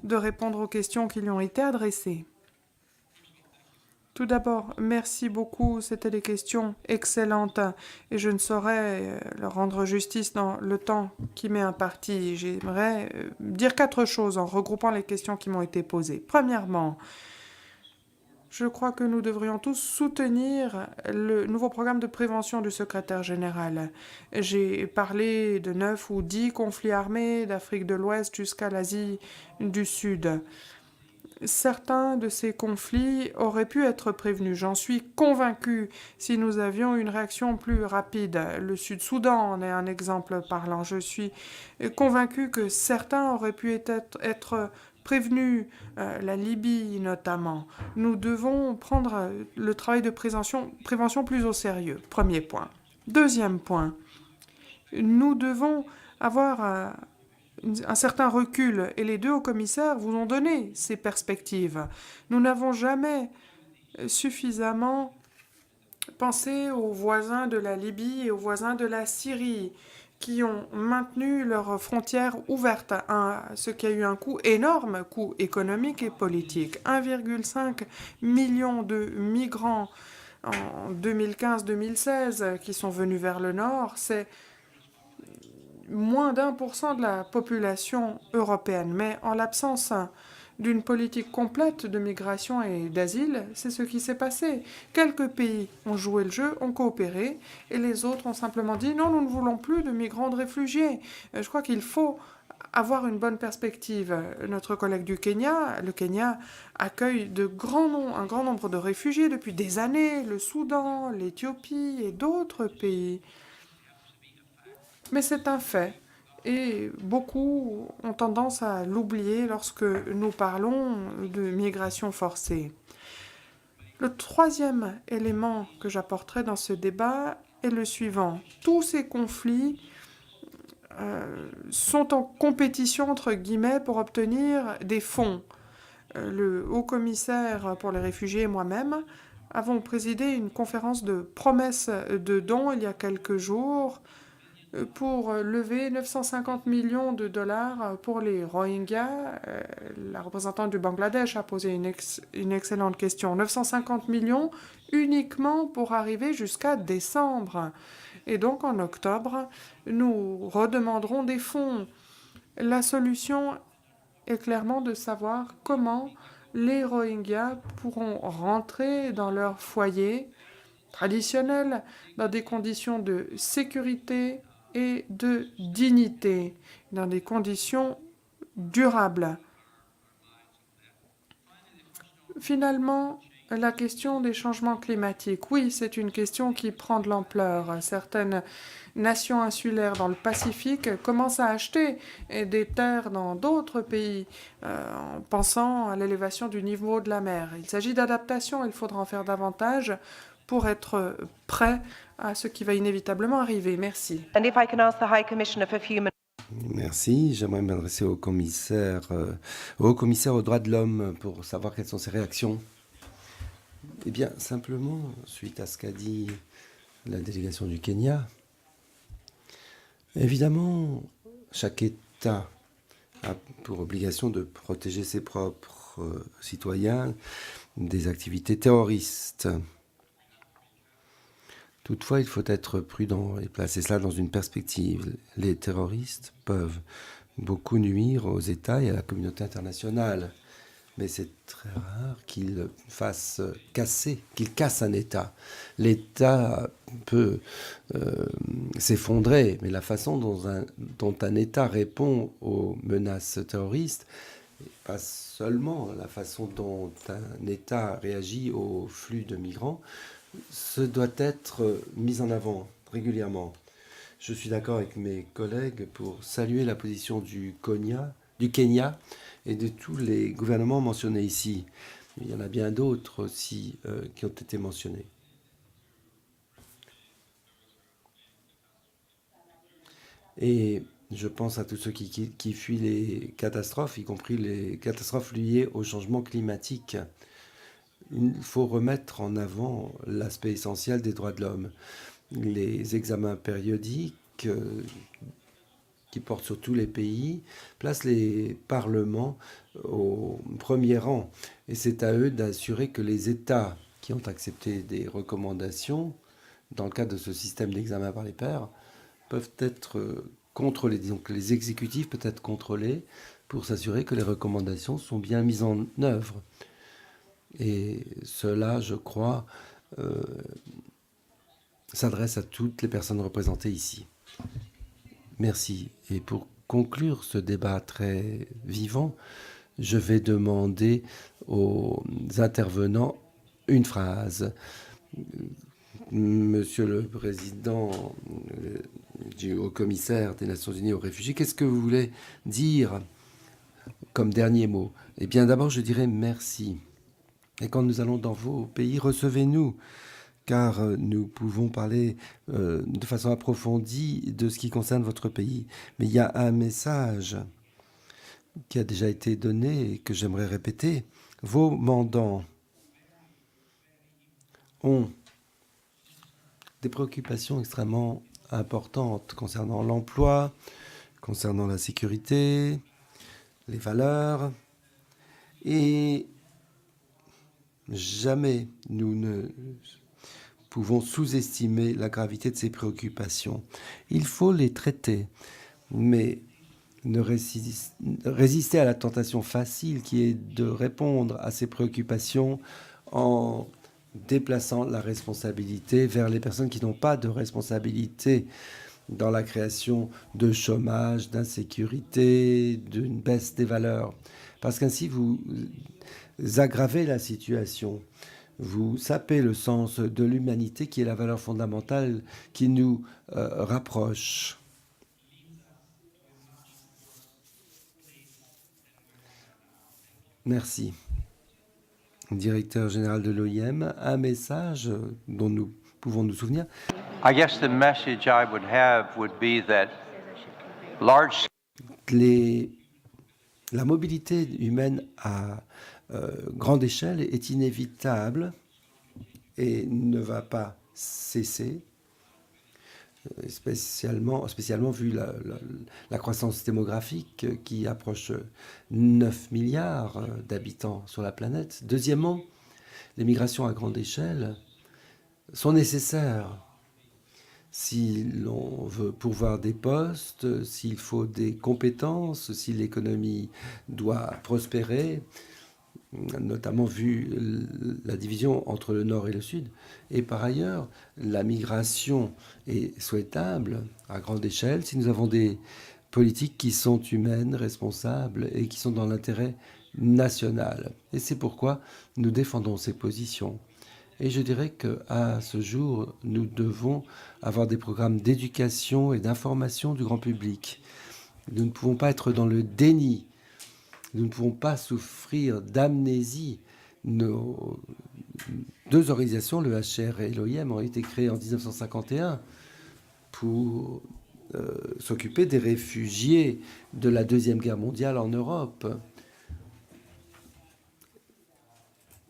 de répondre aux questions qui lui ont été adressées. Tout d'abord, merci beaucoup. C'était des questions excellentes et je ne saurais leur rendre justice dans le temps qui m'est imparti. J'aimerais dire 4 choses en regroupant les questions qui m'ont été posées. Premièrement, je crois que nous devrions tous soutenir le nouveau programme de prévention du secrétaire général. J'ai parlé de 9 ou 10 conflits armés d'Afrique de l'Ouest jusqu'à l'Asie du Sud. Certains de ces conflits auraient pu être prévenus. J'en suis convaincu si nous avions une réaction plus rapide. Le Sud-Soudan en est un exemple parlant. Je suis convaincu que certains auraient pu être prévenus, la Libye notamment. Nous devons prendre le travail de prévention plus au sérieux. Premier point. Deuxième point, nous devons avoir un certain recul, et les 2 hauts-commissaires vous ont donné ces perspectives. Nous n'avons jamais suffisamment pensé aux voisins de la Libye et aux voisins de la Syrie, qui ont maintenu leurs frontières ouvertes, ce qui a eu un coût énorme, coût économique et politique. 1,5 million de migrants en 2015-2016 qui sont venus vers le nord, c'est moins d'1% de la population européenne. Mais en l'absence d'une politique complète de migration et d'asile, c'est ce qui s'est passé. Quelques pays ont joué le jeu, ont coopéré, et les autres ont simplement dit « Non, nous ne voulons plus de migrants, de réfugiés ». Je crois qu'il faut avoir une bonne perspective. Notre collègue du Kenya, le Kenya accueille un grand nombre de réfugiés depuis des années, le Soudan, l'Éthiopie et d'autres pays. Mais c'est un fait, et beaucoup ont tendance à l'oublier lorsque nous parlons de migration forcée. Le troisième élément que j'apporterai dans ce débat est le suivant. Tous ces conflits sont en compétition, entre guillemets, pour obtenir des fonds. Le haut-commissaire pour les réfugiés et moi-même avons présidé une conférence de promesses de dons il y a quelques jours pour lever 950 millions de dollars pour les Rohingyas. La représentante du Bangladesh a posé une excellente question. 950 millions uniquement pour arriver jusqu'à décembre. Et donc en octobre, nous redemanderons des fonds. La solution est clairement de savoir comment les Rohingyas pourront rentrer dans leur foyer traditionnel dans des conditions de sécurité et de dignité, dans des conditions durables. Finalement, la question des changements climatiques. Oui, c'est une question qui prend de l'ampleur. Certaines nations insulaires dans le Pacifique commencent à acheter des terres dans d'autres pays en pensant à l'élévation du niveau de la mer. Il s'agit d'adaptation, il faudra en faire davantage pour être prêt à ce qui va inévitablement arriver. Merci. And if I can ask the High Commissioner for Human Merci. J'aimerais m'adresser au commissaire aux droits de l'homme pour savoir quelles sont ses réactions. Eh bien, simplement, suite à ce qu'a dit la délégation du Kenya, évidemment, chaque État a pour obligation de protéger ses propres citoyens des activités terroristes. Toutefois, il faut être prudent et placer cela dans une perspective. Les terroristes peuvent beaucoup nuire aux États et à la communauté internationale. Mais c'est très rare qu'ils cassent un État. L'État peut s'effondrer, mais la façon dont un État répond aux menaces terroristes pas seulement la façon dont un État réagit au flux de migrants, ce doit être mis en avant régulièrement. Je suis d'accord avec mes collègues pour saluer la position du Kenya et de tous les gouvernements mentionnés ici. Il y en a bien d'autres aussi qui ont été mentionnés. Et je pense à tous ceux qui fuient les catastrophes, y compris les catastrophes liées au changement climatique. Il faut remettre en avant l'aspect essentiel des droits de l'homme. Les examens périodiques qui portent sur tous les pays placent les parlements au premier rang. Et c'est à eux d'assurer que les États qui ont accepté des recommandations dans le cadre de ce système d'examen par les pairs peuvent être contrôlés. Disons que les exécutifs peuvent être contrôlés pour s'assurer que les recommandations sont bien mises en œuvre. Et cela, je crois, s'adresse à toutes les personnes représentées ici. Merci. Et pour conclure ce débat très vivant, je vais demander aux intervenants une phrase. Monsieur le Président du Haut-Commissaire des Nations Unies aux réfugiés, qu'est-ce que vous voulez dire comme dernier mot? Eh bien, d'abord, je dirais merci. Et quand nous allons dans vos pays, recevez-nous, car nous pouvons parler de façon approfondie de ce qui concerne votre pays. Mais il y a un message qui a déjà été donné et que j'aimerais répéter. Vos mandants ont des préoccupations extrêmement importantes concernant l'emploi, concernant la sécurité, les valeurs. Et jamais nous ne pouvons sous-estimer la gravité de ces préoccupations. Il faut les traiter, mais ne résister à la tentation facile qui est de répondre à ces préoccupations en déplaçant la responsabilité vers les personnes qui n'ont pas de responsabilité dans la création de chômage, d'insécurité, d'une baisse des valeurs. Parce qu'ainsi, vous aggravez la situation. Vous sapez le sens de l'humanité qui est la valeur fondamentale qui nous rapproche. Merci. Directeur général de l'OIM, un message dont nous pouvons nous souvenir. I guess the message I would have would be that large la mobilité humaine à grande échelle est inévitable et ne va pas cesser, spécialement vu la croissance démographique qui approche 9 milliards d'habitants sur la planète. Deuxièmement, les migrations à grande échelle sont nécessaires. Si l'on veut pourvoir des postes, s'il faut des compétences, si l'économie doit prospérer, notamment vu la division entre le Nord et le Sud. Et par ailleurs, la migration est souhaitable à grande échelle si nous avons des politiques qui sont humaines, responsables et qui sont dans l'intérêt national. Et c'est pourquoi nous défendons ces positions. Et je dirais qu'à ce jour, nous devons avoir des programmes d'éducation et d'information du grand public. Nous ne pouvons pas être dans le déni. Nous ne pouvons pas souffrir d'amnésie. Nos deux organisations, le HCR et l'OIM, ont été créées en 1951 pour s'occuper des réfugiés de la Deuxième Guerre mondiale en Europe.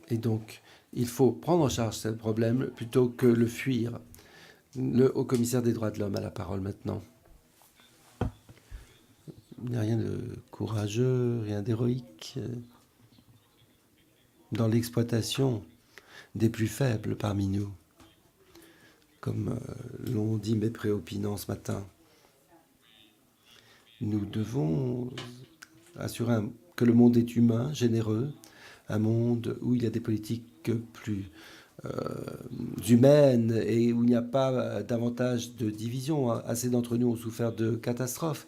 Et donc, il faut prendre en charge ce problème plutôt que le fuir. Le haut-commissaire des droits de l'homme a la parole maintenant. Il n'y a rien de courageux, rien d'héroïque dans l'exploitation des plus faibles parmi nous, comme l'ont dit mes préopinants ce matin. Nous devons assurer que le monde est humain, généreux, un monde où il y a des politiques plus humaines et où il n'y a pas davantage de divisions. Assez d'entre nous ont souffert de catastrophes.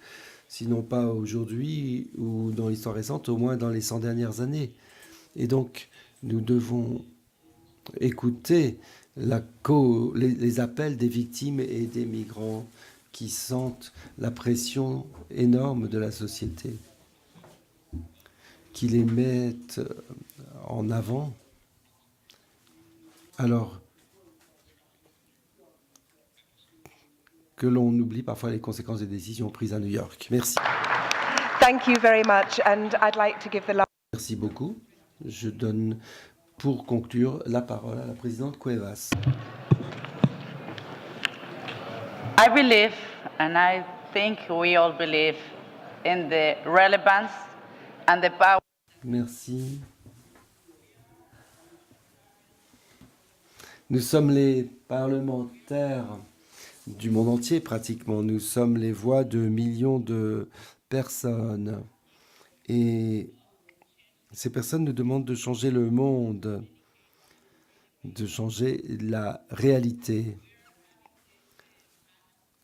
sinon pas aujourd'hui ou dans l'histoire récente, au moins dans les 100 dernières années. Et donc, nous devons écouter les appels des victimes et des migrants qui sentent la pression énorme de la société, qui les mettent en avant. Alors que l'on oublie parfois les conséquences des décisions prises à New York. Merci. Thank you very much, and I'd like to give the Merci beaucoup. Je donne pour conclure la parole à la présidente Cuevas. I believe, and I think we all believe, in the relevance and the power. Merci. Nous sommes les parlementaires du monde entier pratiquement. Nous sommes les voix de millions de personnes. Et ces personnes nous demandent de changer le monde, de changer la réalité.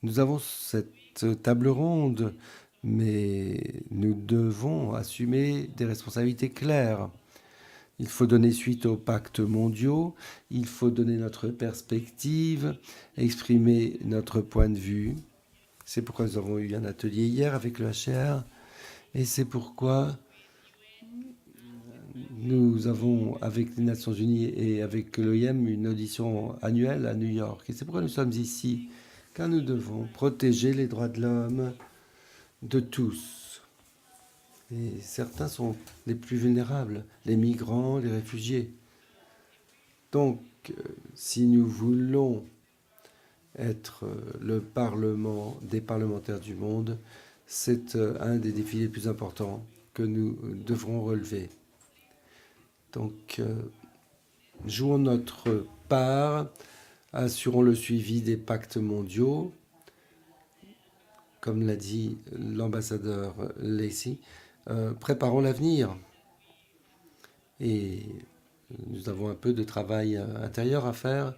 Nous avons cette table ronde, mais nous devons assumer des responsabilités claires. Il faut donner suite aux pactes mondiaux, il faut donner notre perspective, exprimer notre point de vue. C'est pourquoi nous avons eu un atelier hier avec le HR et c'est pourquoi nous avons, avec les Nations Unies et avec l'OIM, une audition annuelle à New York. Et c'est pourquoi nous sommes ici, car nous devons protéger les droits de l'homme de tous. Et certains sont les plus vulnérables, les migrants, les réfugiés. Donc, si nous voulons être le Parlement des parlementaires du monde, c'est un des défis les plus importants que nous devrons relever. Donc, jouons notre part, assurons le suivi des pactes mondiaux, comme l'a dit l'ambassadeur Lacey, préparons l'avenir. Et nous avons un peu de travail intérieur à faire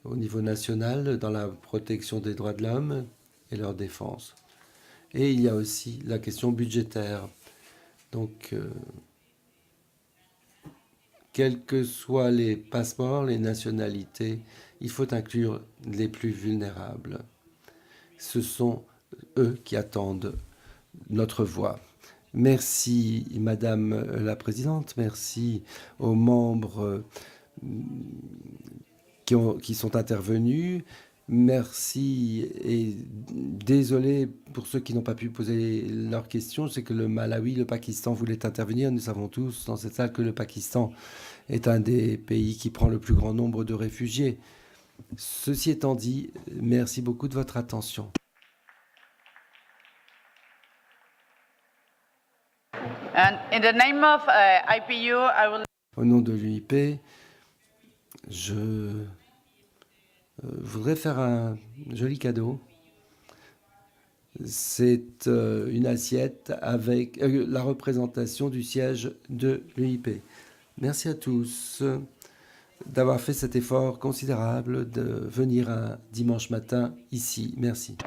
au niveau national dans la protection des droits de l'homme et leur défense. Et il y a aussi la question budgétaire. Donc, quels que soient les passeports, les nationalités, il faut inclure les plus vulnérables. Ce sont eux qui attendent notre voix. Merci, Madame la Présidente. Merci aux membres qui sont intervenus. Merci et désolé pour ceux qui n'ont pas pu poser leurs questions. C'est que le Malawi, le Pakistan voulaient intervenir. Nous savons tous dans cette salle que le Pakistan est un des pays qui prend le plus grand nombre de réfugiés. Ceci étant dit, merci beaucoup de votre attention. And in the name of IPU, I will... Au nom de l'UIP, je voudrais faire un joli cadeau. C'est une assiette avec la représentation du siège de l'UIP. Merci à tous d'avoir fait cet effort considérable de venir un dimanche matin ici. Merci.